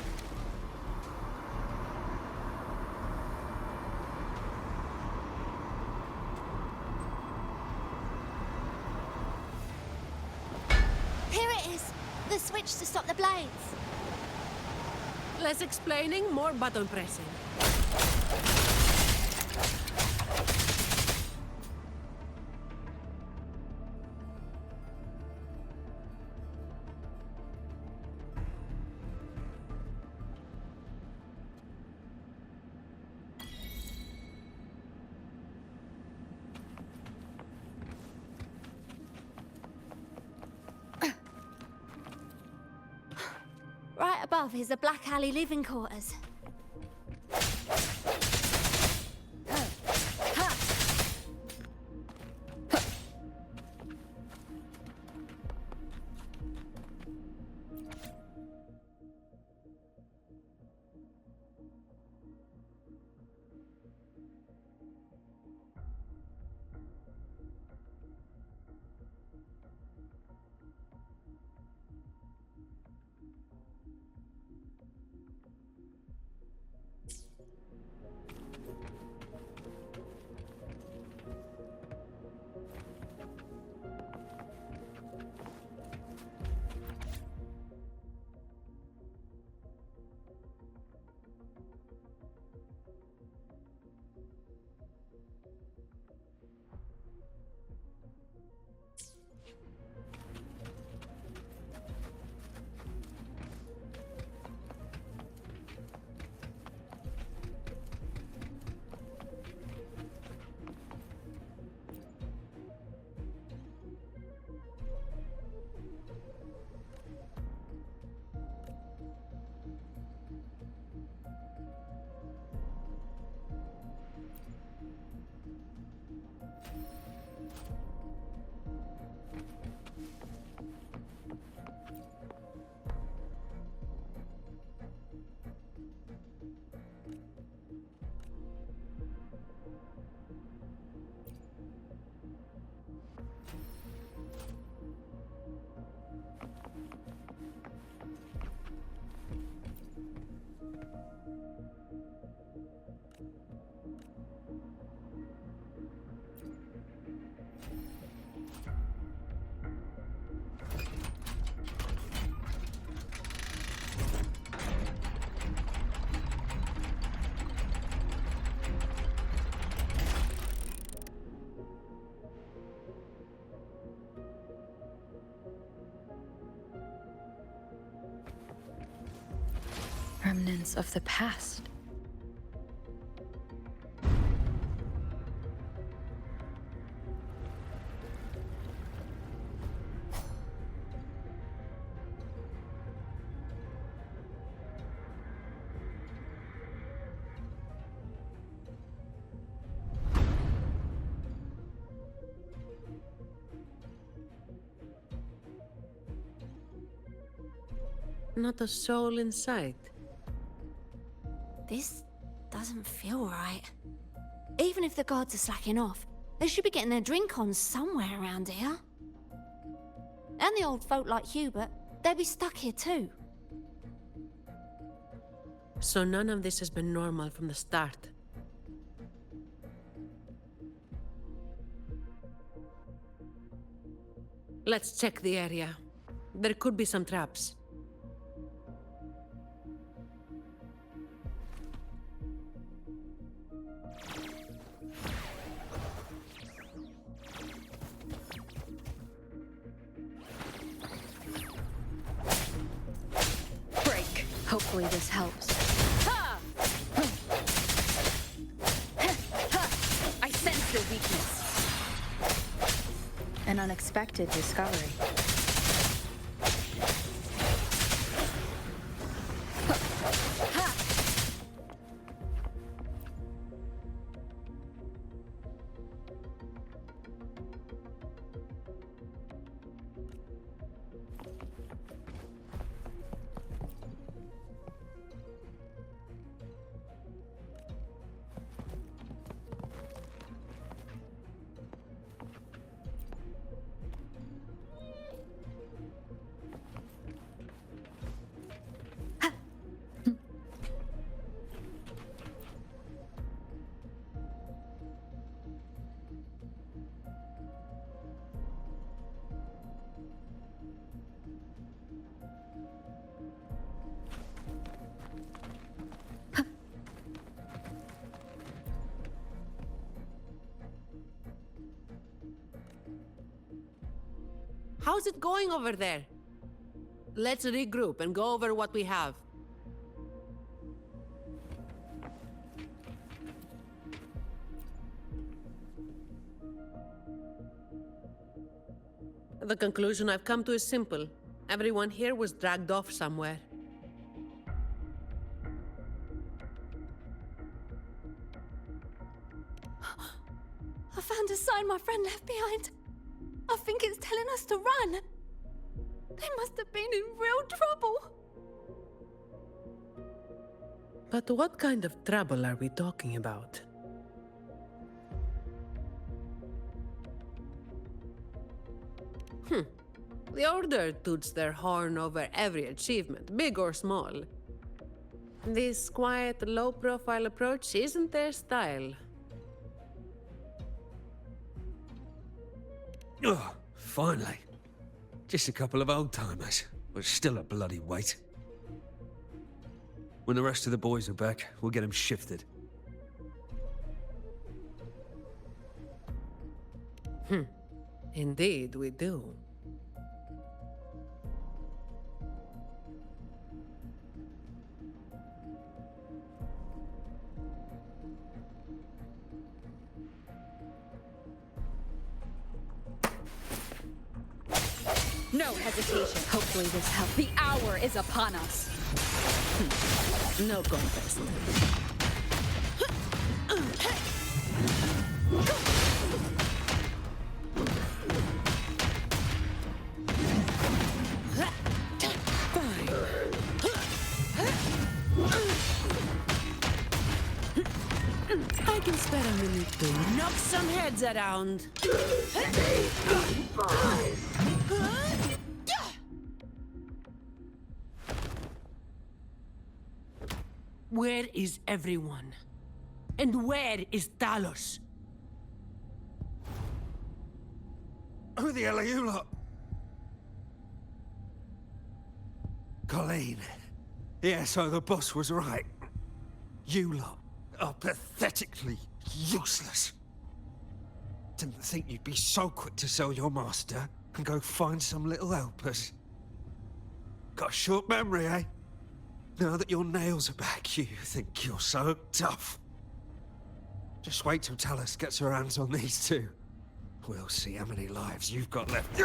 Here it is. The switch to stop the blades. Less explaining, more button pressing. Right above is the Black Alley living quarters. Remnants of the past. Not a soul in sight. This doesn't feel right. Even if the guards are slacking off, they should be getting their drink on somewhere around here. And the old folk like Hubert, they'd be stuck here too. So none of this has been normal from the start. Let's check the area. There could be some traps. Break. Hopefully this helps. I sense your weakness. An unexpected discovery. How's it going over there? Let's regroup and go over what we have. The conclusion I've come to is simple. Everyone here was dragged off somewhere. I found a sign my friend left behind. I think it's telling us to run. They must have been in real trouble. But what kind of trouble are we talking about? The Order toots their horn over every achievement, big or small. This quiet, low-profile approach isn't their style. Oh, finally. Just a couple of old-timers, but still a bloody weight. When the rest of the boys are back, we'll get them shifted. Indeed, we do. No hesitation. Hopefully this helps. The hour is upon us. No contest. I can spare a minute to knock some heads around. Where is everyone? And where is Talos? Who the hell are you lot? Colleen. Yeah, so the boss was right. You lot are pathetically useless. Didn't think you'd be so quick to sell your master and go find some little helpers. Got a short memory, eh? Now that your nails are back, you think you're so tough. Just wait till Talos gets her hands on these two. We'll see how many lives you've got left.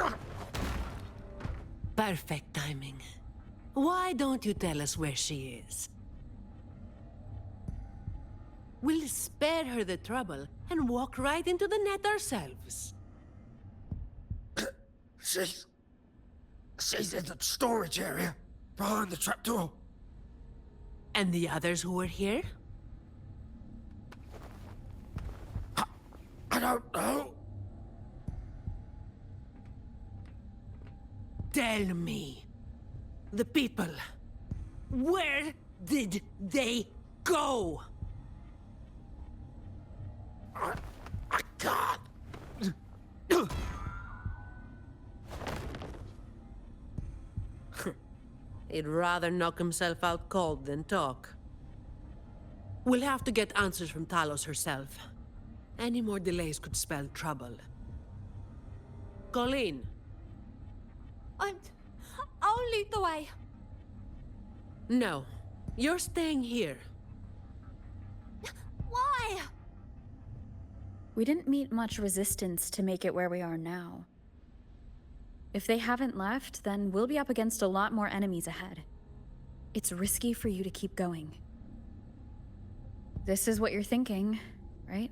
Perfect timing. Why don't you tell us where she is? We'll spare her the trouble and walk right into the net ourselves. She's in the storage area. Behind the trapdoor. And the others who were here? I don't know. Tell me. The people. Where did they go? I can't. He'd rather knock himself out cold than talk. We'll have to get answers from Talos herself. Any more delays could spell trouble. Colleen. I'll lead the way. No. You're staying here. Why? We didn't meet much resistance to make it where we are now. If they haven't left, then we'll be up against a lot more enemies ahead. It's risky for you to keep going. This is what you're thinking, right?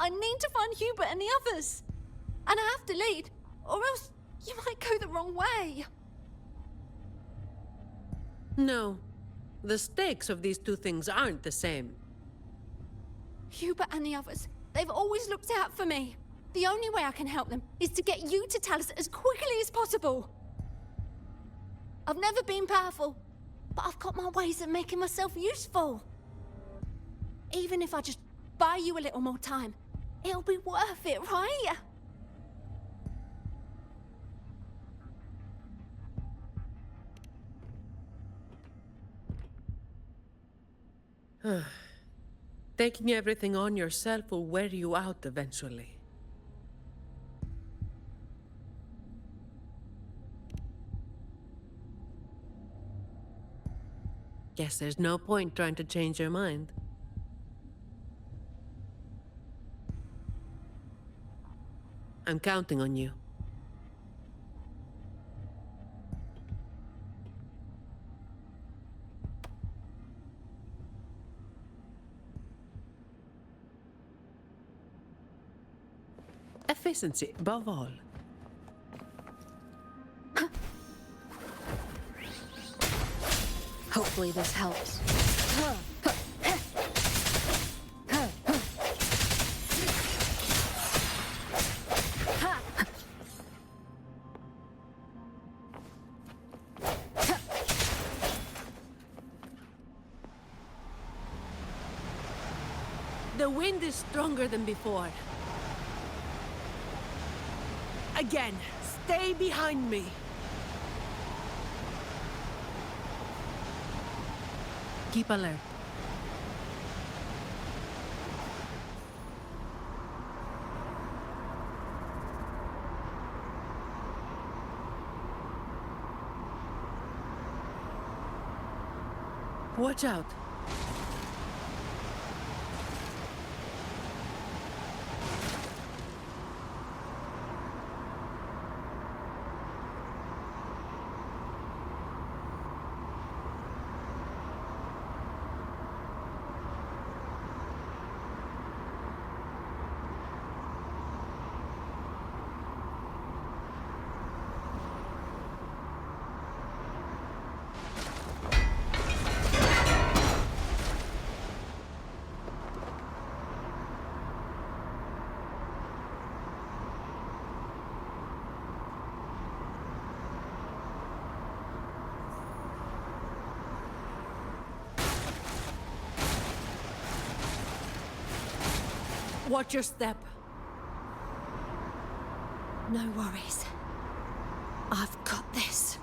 I need to find Hubert and the others. And I have to lead, or else you might go the wrong way. No. The stakes of these two things aren't the same. Hubert and the others, they've always looked out for me. The only way I can help them is to get you to Talos as quickly as possible. I've never been powerful, but I've got my ways of making myself useful. Even if I just buy you a little more time, it'll be worth it, right? Taking everything on yourself will wear you out eventually. Guess there's no point trying to change your mind. I'm counting on you. Efficiency, above all. Hopefully this helps. The wind is stronger than before. Again, stay behind me. Keep alert. Watch out. Watch your step. No worries. I've got this.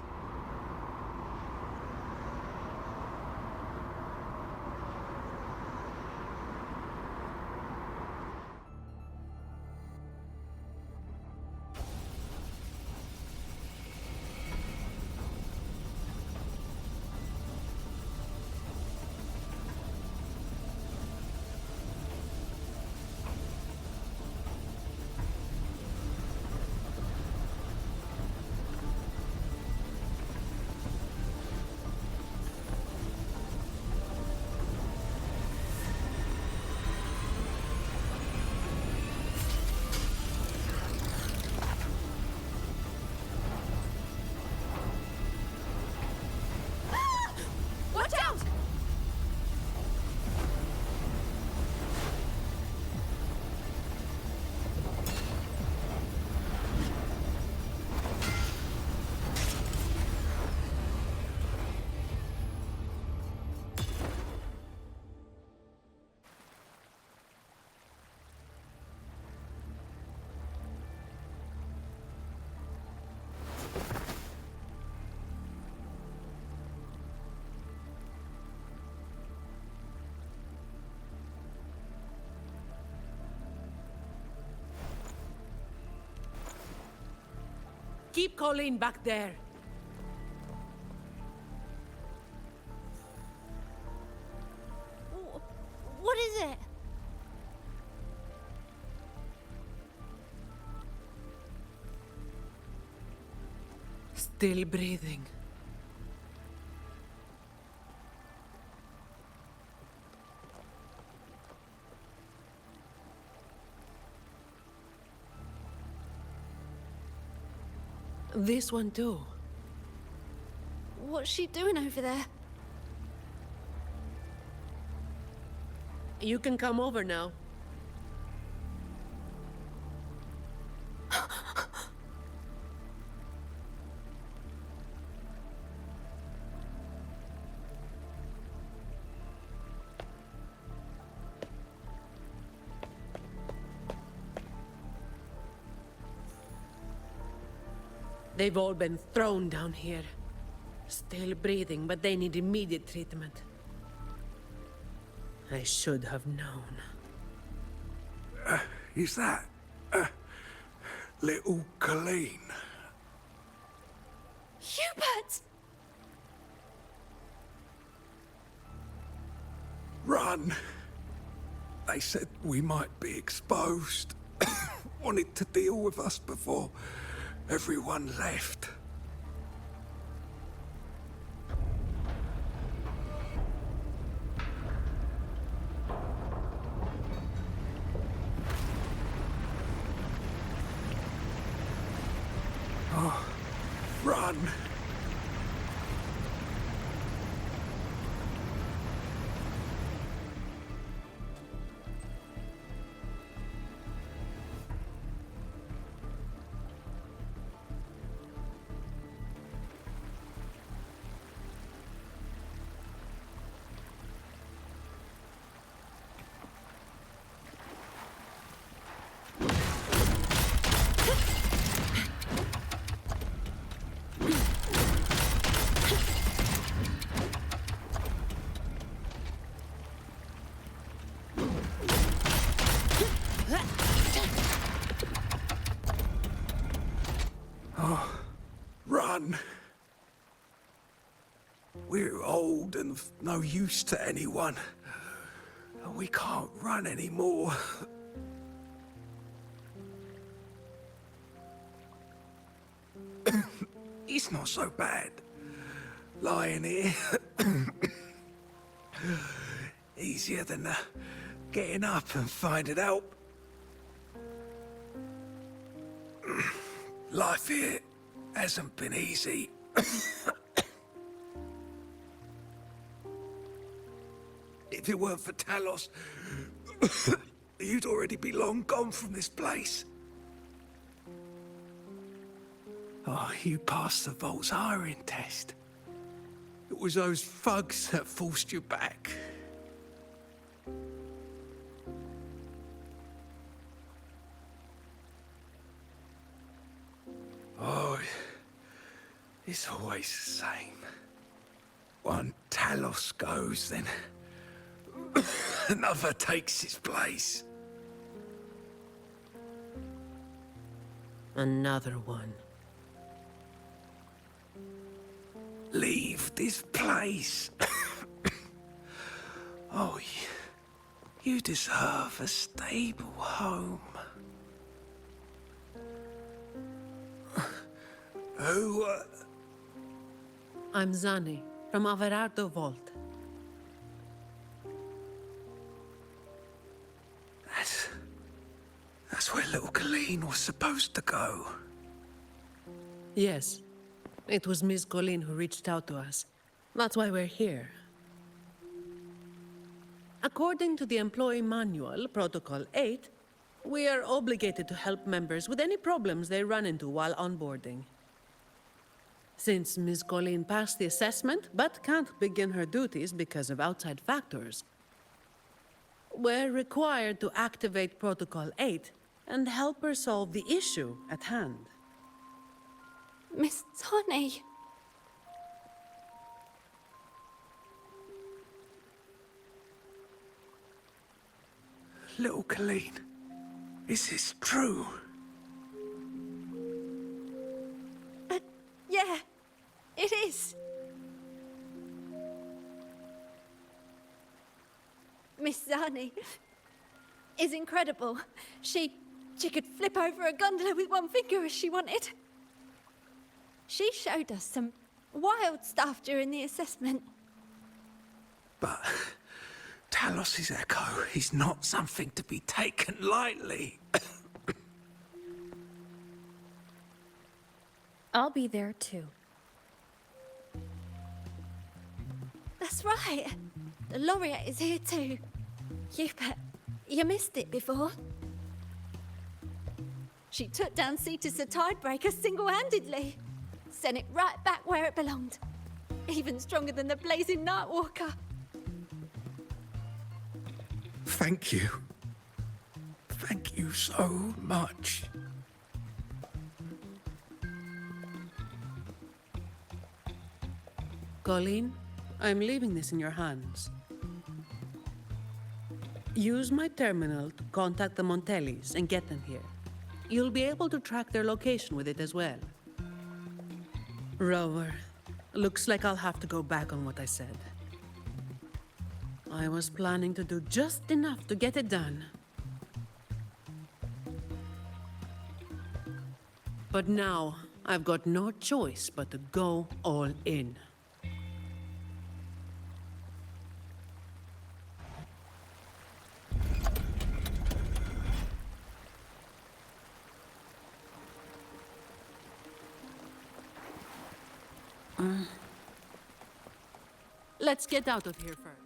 keep Colleen back there. What is it? Still breathing. This one too. What's she doing over there? You can come over now. They've all been thrown down here. Still breathing, but they need immediate treatment. I should have known. Is that... little Colleen? Hubert! Run! They said we might be exposed. Wanted to deal with us before everyone left. Oh, run! Run. We're old and of no use to anyone. We can't run anymore. It's not so bad. Lying here. Easier than getting up and finding help. Life here hasn't been easy. If it weren't for Talos, you'd already be long gone from this place. Oh, you passed the Vault's hiring test. It was those thugs that forced you back. Oh, it's always the same. One Talos goes, then another takes its place. Another one. Leave this place. Oh, you deserve a stable home. Who, I'm Zani, from Averardo Vault. That's where little Colleen was supposed to go. Yes. It was Miss Colleen who reached out to us. That's why we're here. According to the employee manual, Protocol 8, we are obligated to help members with any problems they run into while onboarding. Since Miss Colleen passed the assessment, but can't begin her duties because of outside factors, we're required to activate Protocol 8 and help her solve the issue at hand. Miss Zani. Little Colleen, is this true? Zani is incredible. She could flip over a gondola with one finger if she wanted. She showed us some wild stuff during the assessment. But Talos's echo is not something to be taken lightly. I'll be there too. That's right. The laureate is here too. You missed it before. She took down Cetus the Tidebreaker single-handedly. Sent it right back where it belonged. Even stronger than the blazing Nightwalker. Thank you. Thank you so much. Colleen, I'm leaving this in your hands. Use my terminal to contact the Montellis and get them here. You'll be able to track their location with it as well. Rover, looks like I'll have to go back on what I said. I was planning to do just enough to get it done. But now, I've got no choice but to go all in. Let's get out of here first.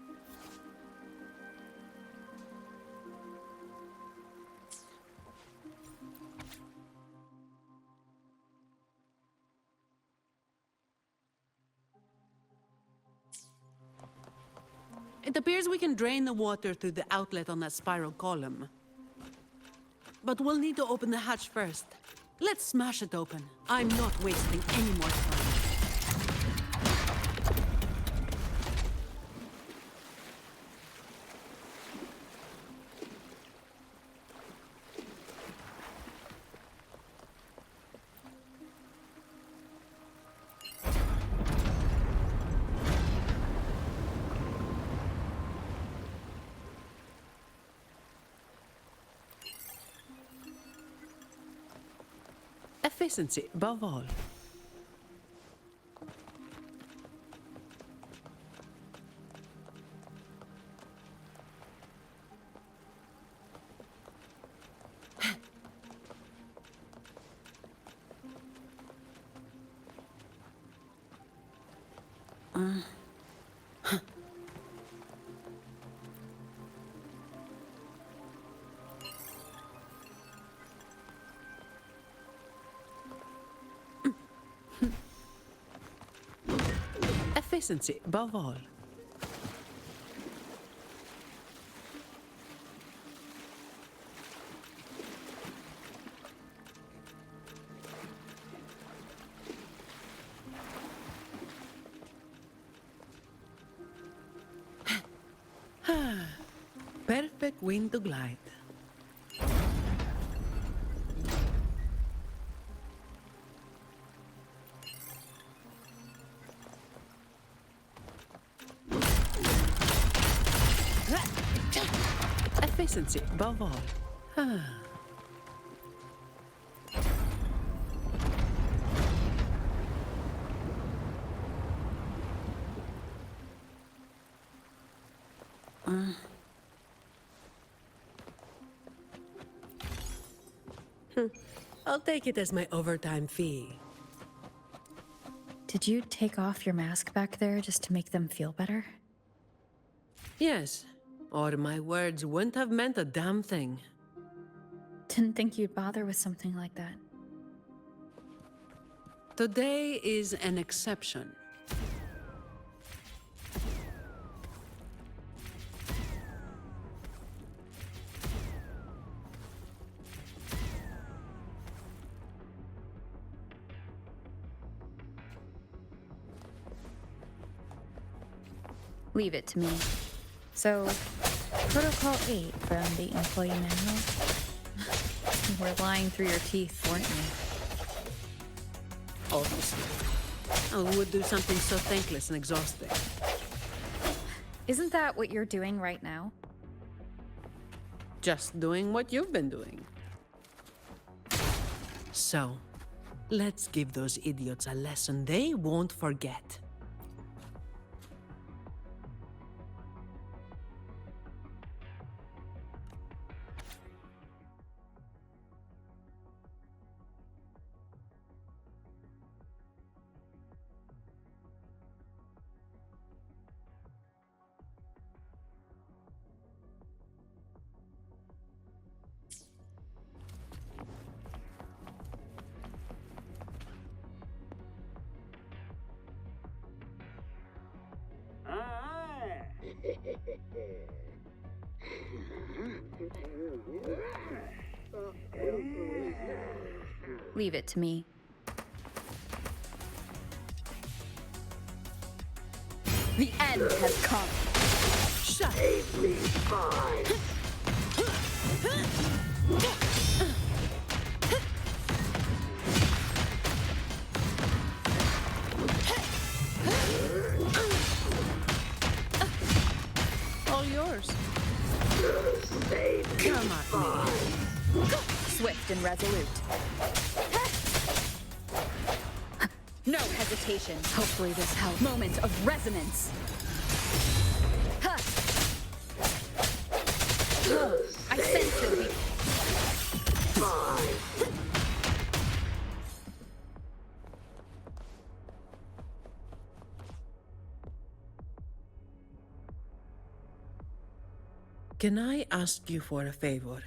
It appears we can drain the water through the outlet on that spiral column. But we'll need to open the hatch first. Let's smash it open. I'm not wasting any more time. Efficiency above all. Efficiency above all. Perfect wind to glide. Efficiency above all. I'll take it as my overtime fee. Did you take off your mask back there just to make them feel better? Yes, or my words wouldn't have meant a damn thing. Didn't think you'd bother with something like that. Today is an exception. Leave it to me. So, Protocol 8 from the employee manual? You were lying through your teeth, weren't you? Obviously. I would do something so thankless and exhausting. Isn't that what you're doing right now? Just doing what you've been doing. So, let's give those idiots a lesson they won't forget. Leave it to me. The end has come. Shut all yours. Come on, me. Swift and resolute. No hesitation. Hopefully this helps. Moment of resonance. I sense your weak. Can I ask you for a favor?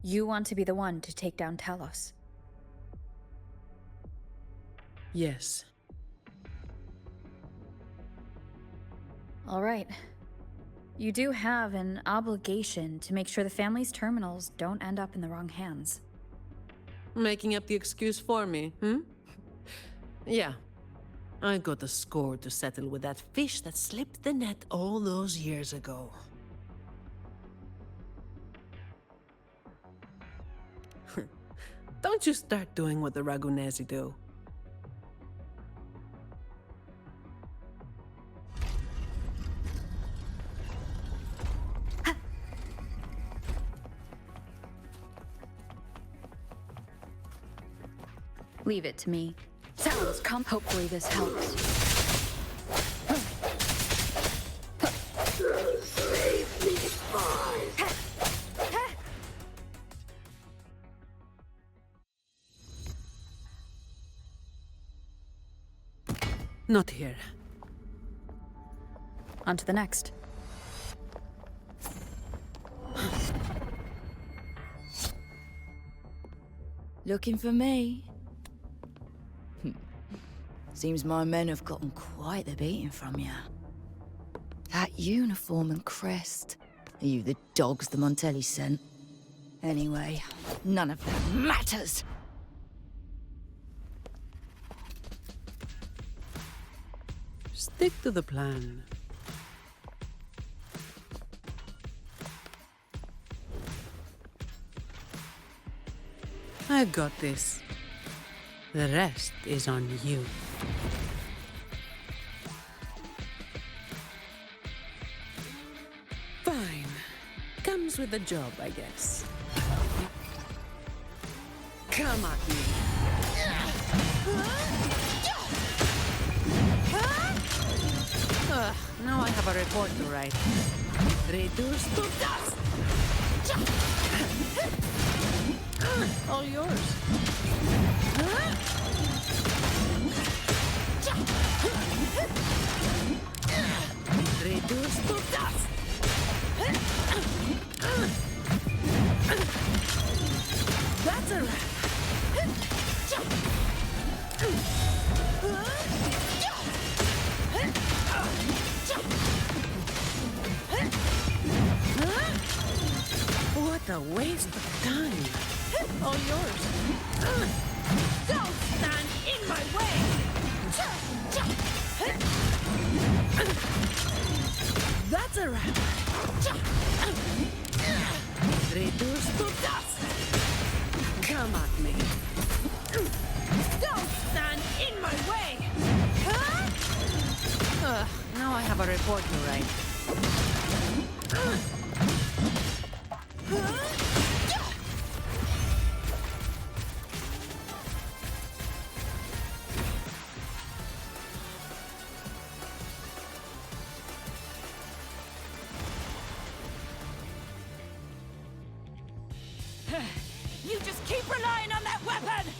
You want to be the one to take down Talos. Yes. All right. You do have an obligation to make sure the family's terminals don't end up in the wrong hands. Making up the excuse for me, Yeah. I got a score to settle with that fish that slipped the net all those years ago. Don't you start doing what the Ragunesi do. Leave it to me. Sounds come. Hopefully this helps. Not here. On to the next. Looking for me? Seems my men have gotten quite the beating from you. That uniform and crest. Are you the dogs the Montelli sent? Anyway, none of that matters. Stick to the plan. I got this. The rest is on you. Fine. Comes with the job, I guess. Come at me. Now I have a report to write. Reduced to dust! All yours. Reduced to dust! That's a wrap. What a waste of time. All yours. Don't stand in my way! That's a wrap. Reduced to dust. Come at me. Don't stand in my way! Now I I have a report to write. You just keep relying on that weapon!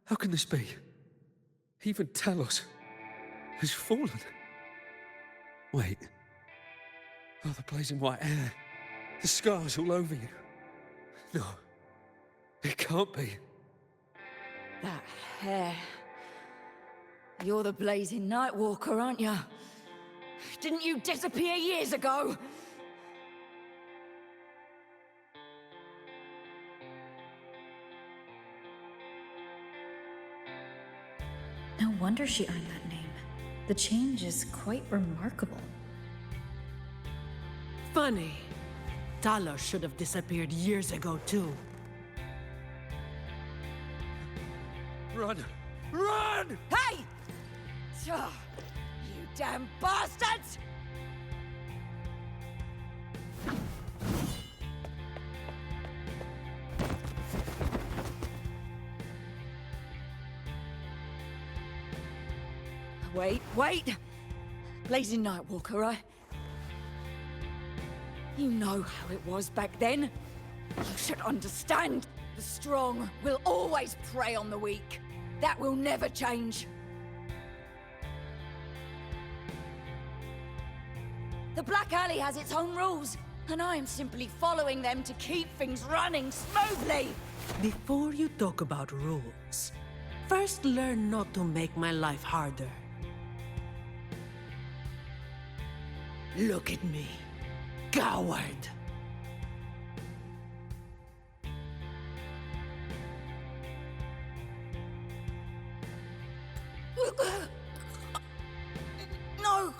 How can this be? Even Talos has fallen. Wait. Oh, the blazing white hair. The scars all over you. No. It can't be. That hair. You're the blazing Nightwalker, aren't you? Didn't you disappear years ago? No wonder she earned that name. The change is quite remarkable. Funny. Talos should have disappeared years ago, too. Run! Run! Hey! You damn bastards! Wait! Blazing Nightwalker, You know how it was back then. You should understand. The strong will always prey on the weak. That will never change. The Black Alley has its own rules, and I am simply following them to keep things running smoothly. Before you talk about rules, first learn not to make my life harder. Look at me, coward. No!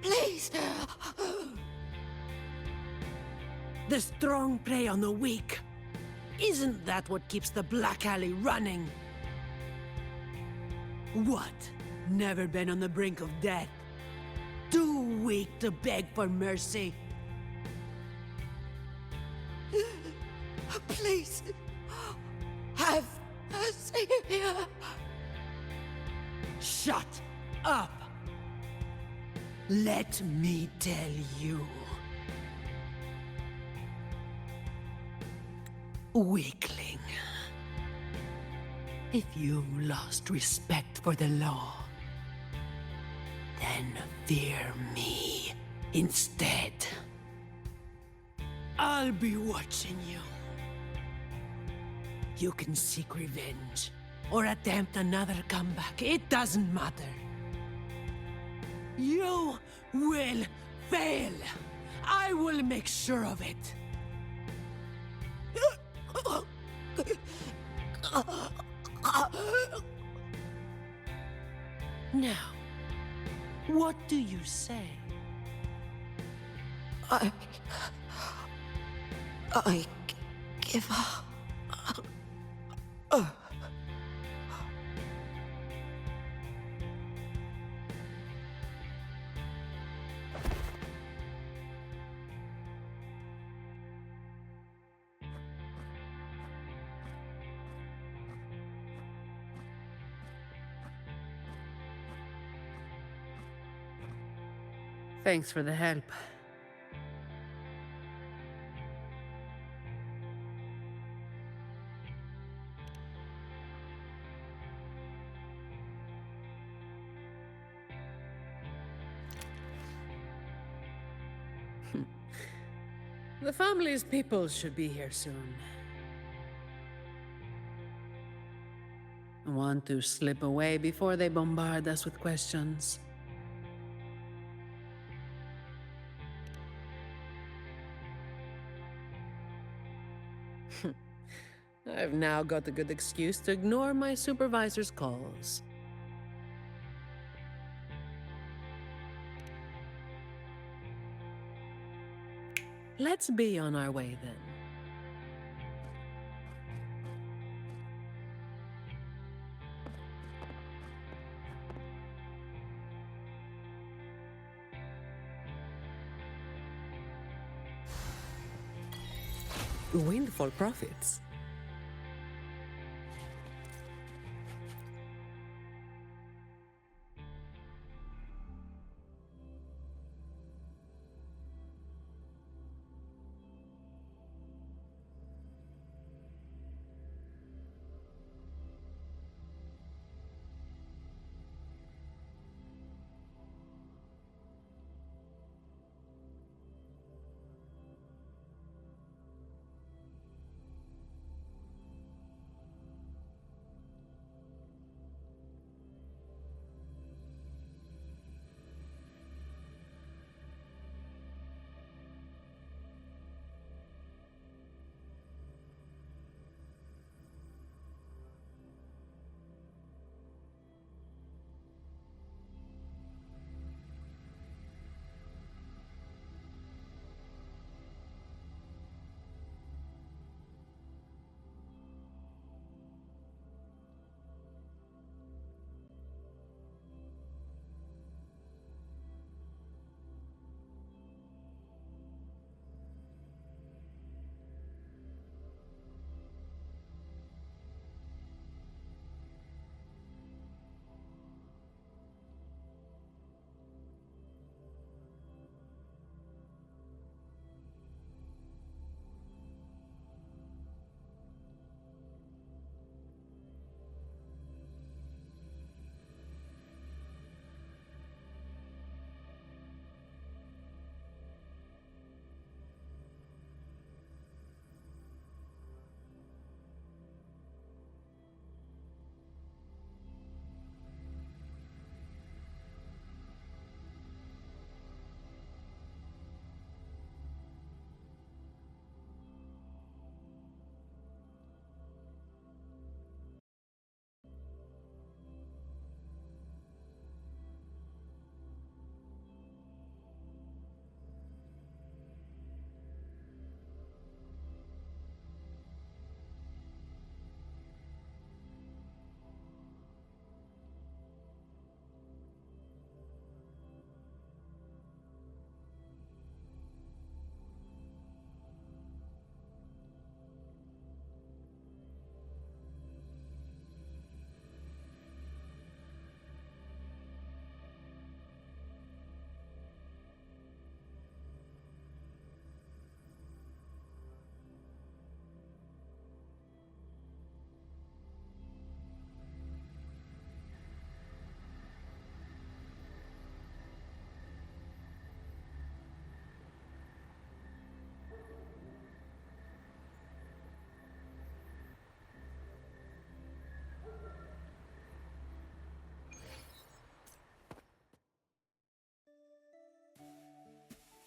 Please! The strong prey on the weak. Isn't that what keeps the Black Alley running? What? Never been on the brink of death? Too weak to beg for mercy? Please! Have mercy! Shut up! Let me tell you. Weakling. If you've lost respect for the law, then fear me instead. I'll be watching you. You can seek revenge or attempt another comeback. It doesn't matter. You will fail. I will make sure of it. Now, what do you say? I give up. Thanks for the help. The family's people should be here soon. Want to slip away before they bombard us with questions. I've now got a good excuse to ignore my supervisor's calls. Let's be on our way then. Windfall profits.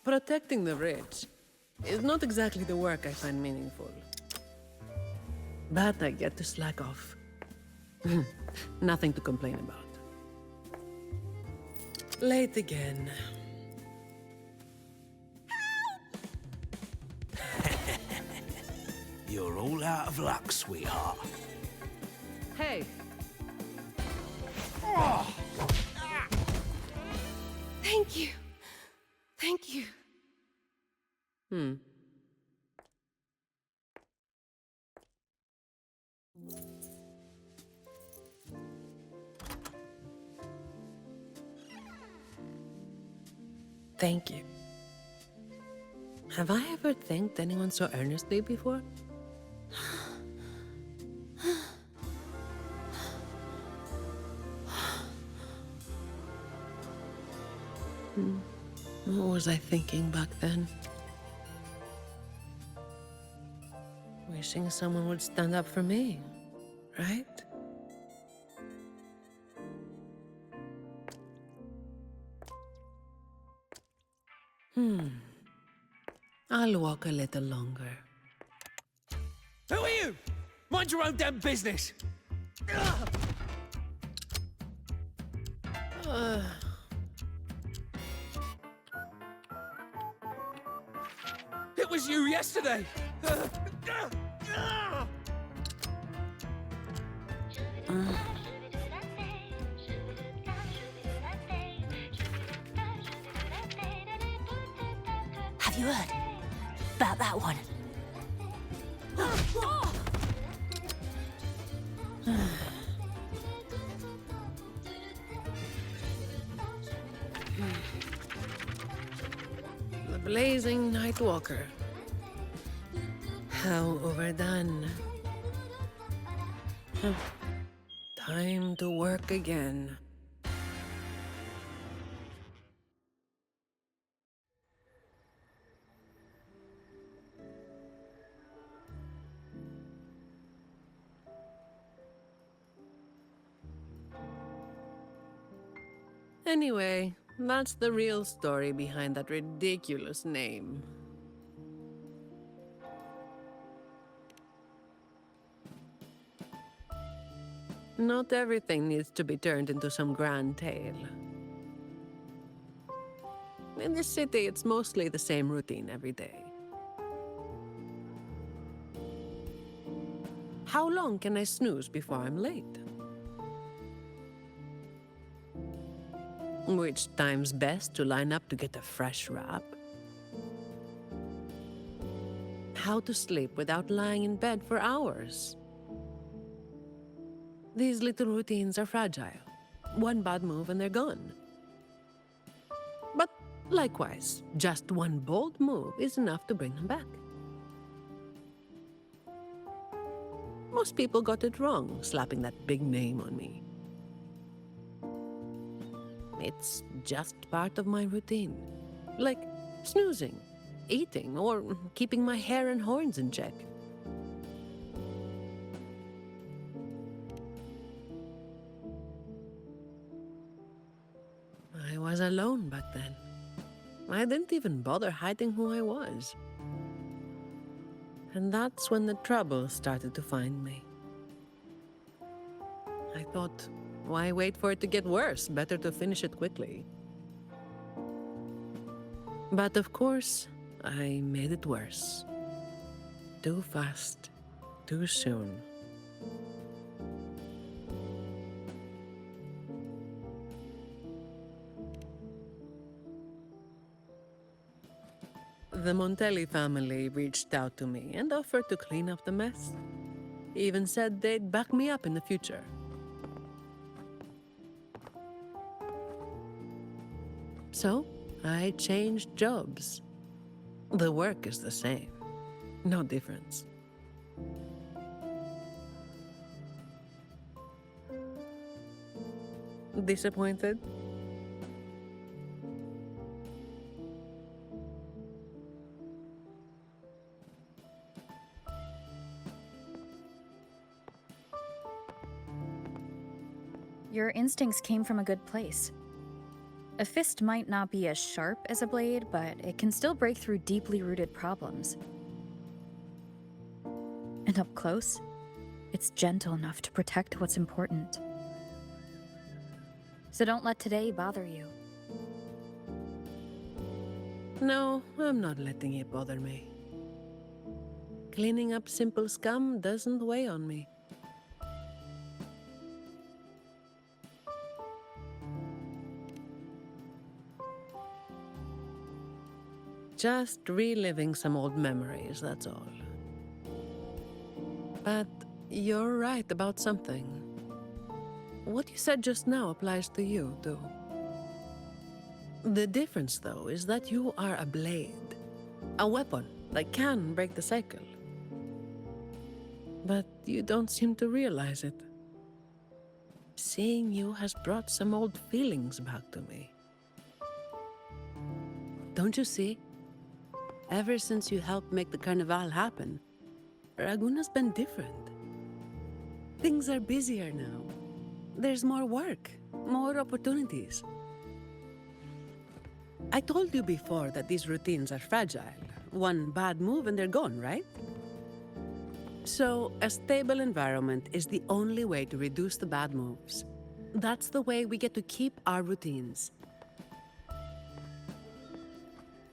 Protecting the rich is not exactly the work I find meaningful. But I get to slack off. Nothing to complain about. Late again. You're all out of luck, sweetheart. Hey! Thank you. Thank you. Thank you. Have I ever thanked anyone so earnestly before? What was I thinking back then? Wishing someone would stand up for me, right? I'll walk a little longer. Who are you? Mind your own damn business. It was you yesterday. Have you heard about that one? The blazing night walker. How overdone. Time to work again. Anyway, that's the real story behind that ridiculous name. Not everything needs to be turned into some grand tale. In this city, it's mostly the same routine every day. How long can I snooze before I'm late? Which time's best to line up to get a fresh wrap? How to sleep without lying in bed for hours? These little routines are fragile. One bad move and they're gone. But likewise, just one bold move is enough to bring them back. Most people got it wrong, slapping that big name on me. It's just part of my routine. Like snoozing, eating, or keeping my hair and horns in check. I was alone back then. I didn't even bother hiding who I was. And that's when the trouble started to find me. I thought, why wait for it to get worse? Better to finish it quickly. But of course, I made it worse. Too fast, too soon. The Montelli family reached out to me and offered to clean up the mess. Even said they'd back me up in the future. So, I changed jobs. The work is the same. No difference. Disappointed? Your instincts came from a good place. A fist might not be as sharp as a blade, but it can still break through deeply rooted problems. And up close, it's gentle enough to protect what's important. So don't let today bother you. No, I'm not letting it bother me. Cleaning up simple scum doesn't weigh on me. Just reliving some old memories, that's all. But you're right about something. What you said just now applies to you, too. The difference, though, is that you are a blade. A weapon that can break the cycle. But you don't seem to realize it. Seeing you has brought some old feelings back to me. Don't you see? Ever since you helped make the carnival happen, Raguna's been different. Things are busier now. There's more work, more opportunities. I told you before that these routines are fragile. One bad move and they're gone, right? So, a stable environment is the only way to reduce the bad moves. That's the way we get to keep our routines.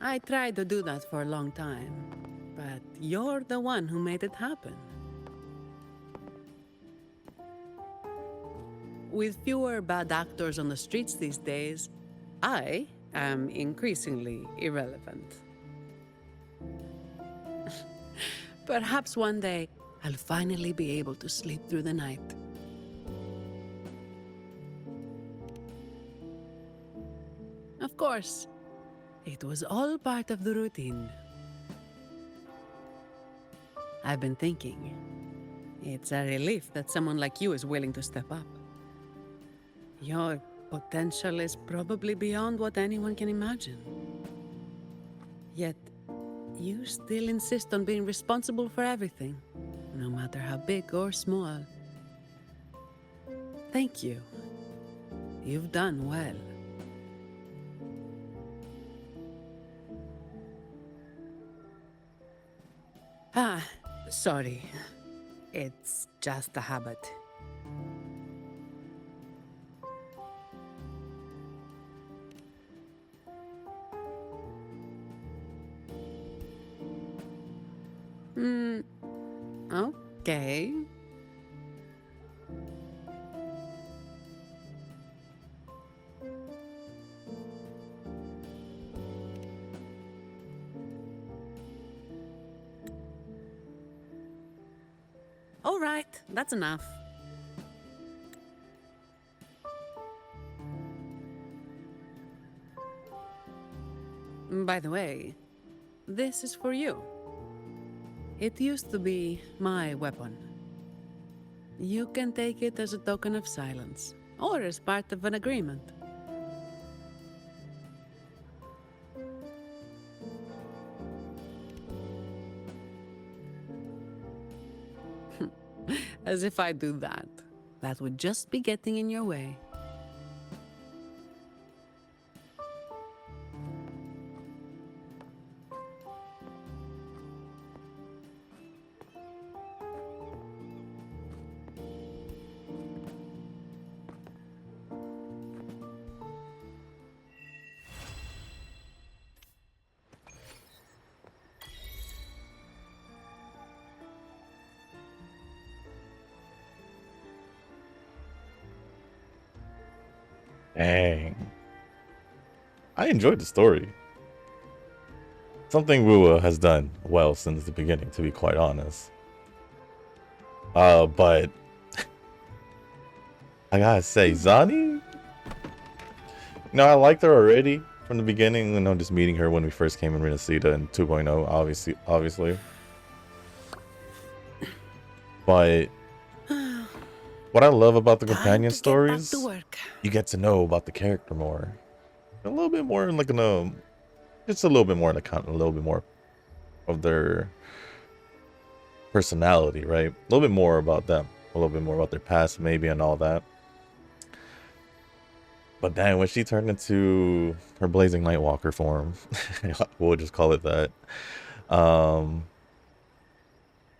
I tried to do that for a long time, but you're the one who made it happen. With fewer bad actors on the streets these days, I am increasingly irrelevant. Perhaps one day, I'll finally be able to sleep through the night. Of course, it was all part of the routine. I've been thinking, it's a relief that someone like you is willing to step up. Your potential is probably beyond what anyone can imagine. Yet, you still insist on being responsible for everything, no matter how big or small. Thank you. You've done well. Sorry. It's just a habit. Okay. All right, that's enough. By the way, this is for you. It used to be my weapon. You can take it as a token of silence, or as part of an agreement. As if I do that. That would just be getting in your way. Dang. I enjoyed the story. Something Rua has done well since the beginning, to be quite honest. But I gotta say, Zani? I liked her already from the beginning, just meeting her when we first came in Renacida in 2.0, obviously. But what I love about the companion stories, you get to know about the character more. A little bit more like just a little bit more in account, a little bit more of their personality, right? A little bit more about them, a little bit more about their past maybe and all that. But then when she turned into her Blazing Nightwalker form, we'll just call it that.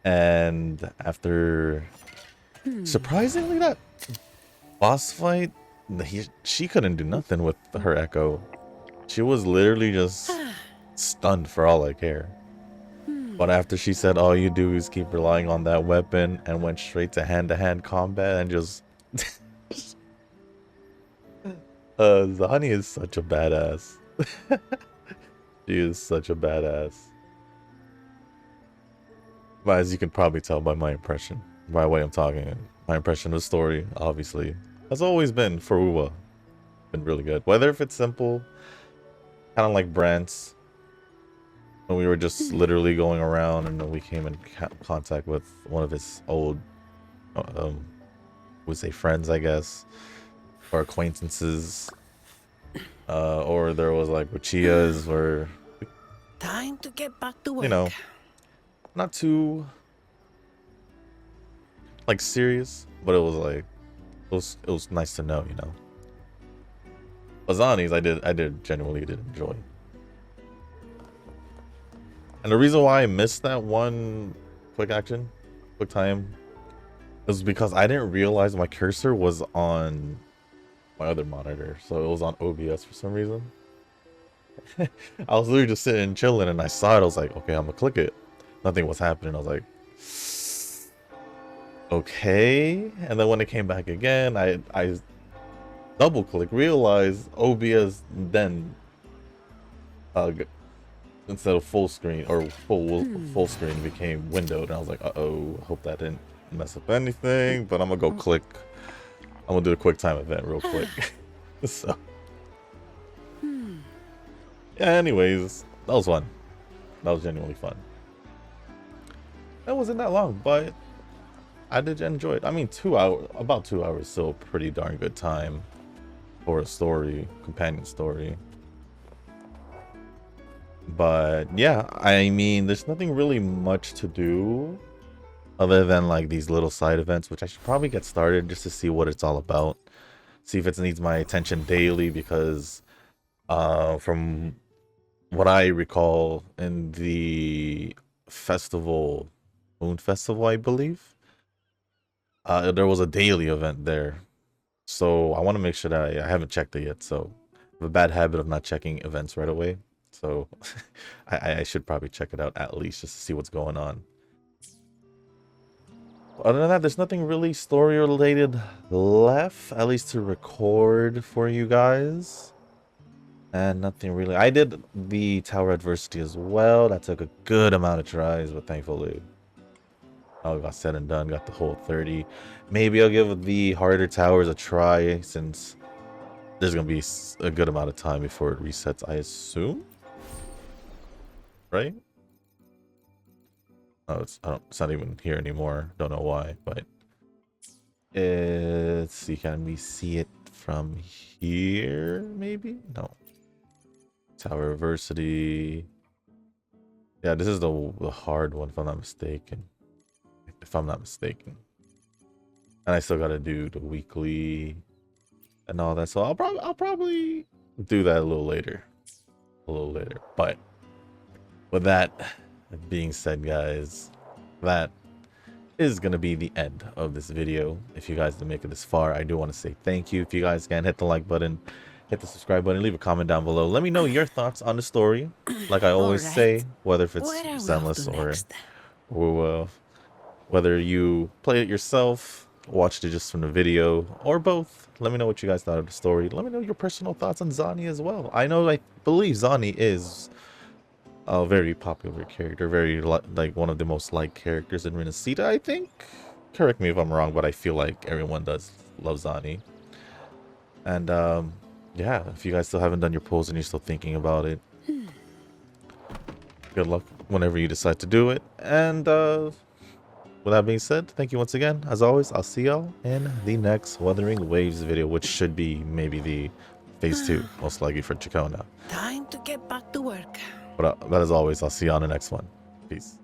And after surprisingly that boss fight, she couldn't do nothing with her echo. She was literally just stunned for all I care. But after she said all you do is keep relying on that weapon and went straight to hand-to-hand combat and just Zani is such a badass. She is such a badass. But as you can probably tell by my impression, by the way I'm talking, my impression of the story, obviously, has always been, for Uwa, been really good. Whether if it's simple, Kind of like Brant's. When we were just literally going around, and then we came in contact with one of his old, would say friends, I guess, or acquaintances. Or there was like Wachias, where, Time to get back to work. you know, not too like serious, but it was like it was nice to know, you know. Zani's I genuinely did enjoy. And the reason why I missed that one quick time, is because I didn't realize my cursor was on my other monitor, so it was on OBS for some reason. I was literally just sitting and chilling, and I saw it. I was like, okay, I'm gonna click it. Nothing was happening. I was like, okay. And then when it came back again, I double click, realized OBS then instead of full screen or full screen became windowed, and I was like, uh-oh, hope that didn't mess up anything. But I'm gonna go click. I'm gonna do a quick time event real quick. So yeah, anyways, that was fun. That was genuinely fun. That wasn't that long, but I did enjoy it. I mean, about 2 hours, still a pretty darn good time for a story, companion story. But yeah, I mean, there's nothing really much to do other than like these little side events, which I should probably get started just to see what it's all about. See if it needs my attention daily, because from what I recall in the festival, Moon Festival, I believe, there was a daily event there. So I want to make sure that I haven't checked it yet. So I have a bad habit of not checking events right away. So I should probably check it out at least just to see what's going on. Other than that, there's nothing really story related left, at least to record for you guys. And nothing really. I did the Tower Adversity as well. That took a good amount of tries, but thankfully I got said and done, got the whole 30. Maybe I'll give the harder towers a try, since there's gonna be a good amount of time before it resets, I assume. Right? Oh, it's not even here anymore. Don't know why, but let's see. Can we see it from here? Maybe? No. Tower Adversity. Yeah, this is the hard one, if I'm not mistaken. And I still gotta do the weekly and all that. So I'll probably do that a little later. But with that being said, guys, that is gonna be the end of this video. If you guys didn't make it this far, I do want to say thank you. If you guys can, hit the like button, hit the subscribe button, leave a comment down below. Let me know your thoughts on the story. Like I always say, whether if it's Zenless or whether you play it yourself, watched it just from the video, or both. Let me know what you guys thought of the story. Let me know your personal thoughts on Zani as well. I believe Zani is a very popular character, very like one of the most liked characters in Renacita, I think. Correct me if I'm wrong, but I feel like everyone does love Zani. And yeah, if you guys still haven't done your polls and you're still thinking about it, good luck whenever you decide to do it. And with that being said, thank you once again. As always, I'll see y'all in the next Wuthering Waves video, which should be maybe the phase 2, most likely for Chacona. Time to get back to work. But as always, I'll see you on the next one. Peace.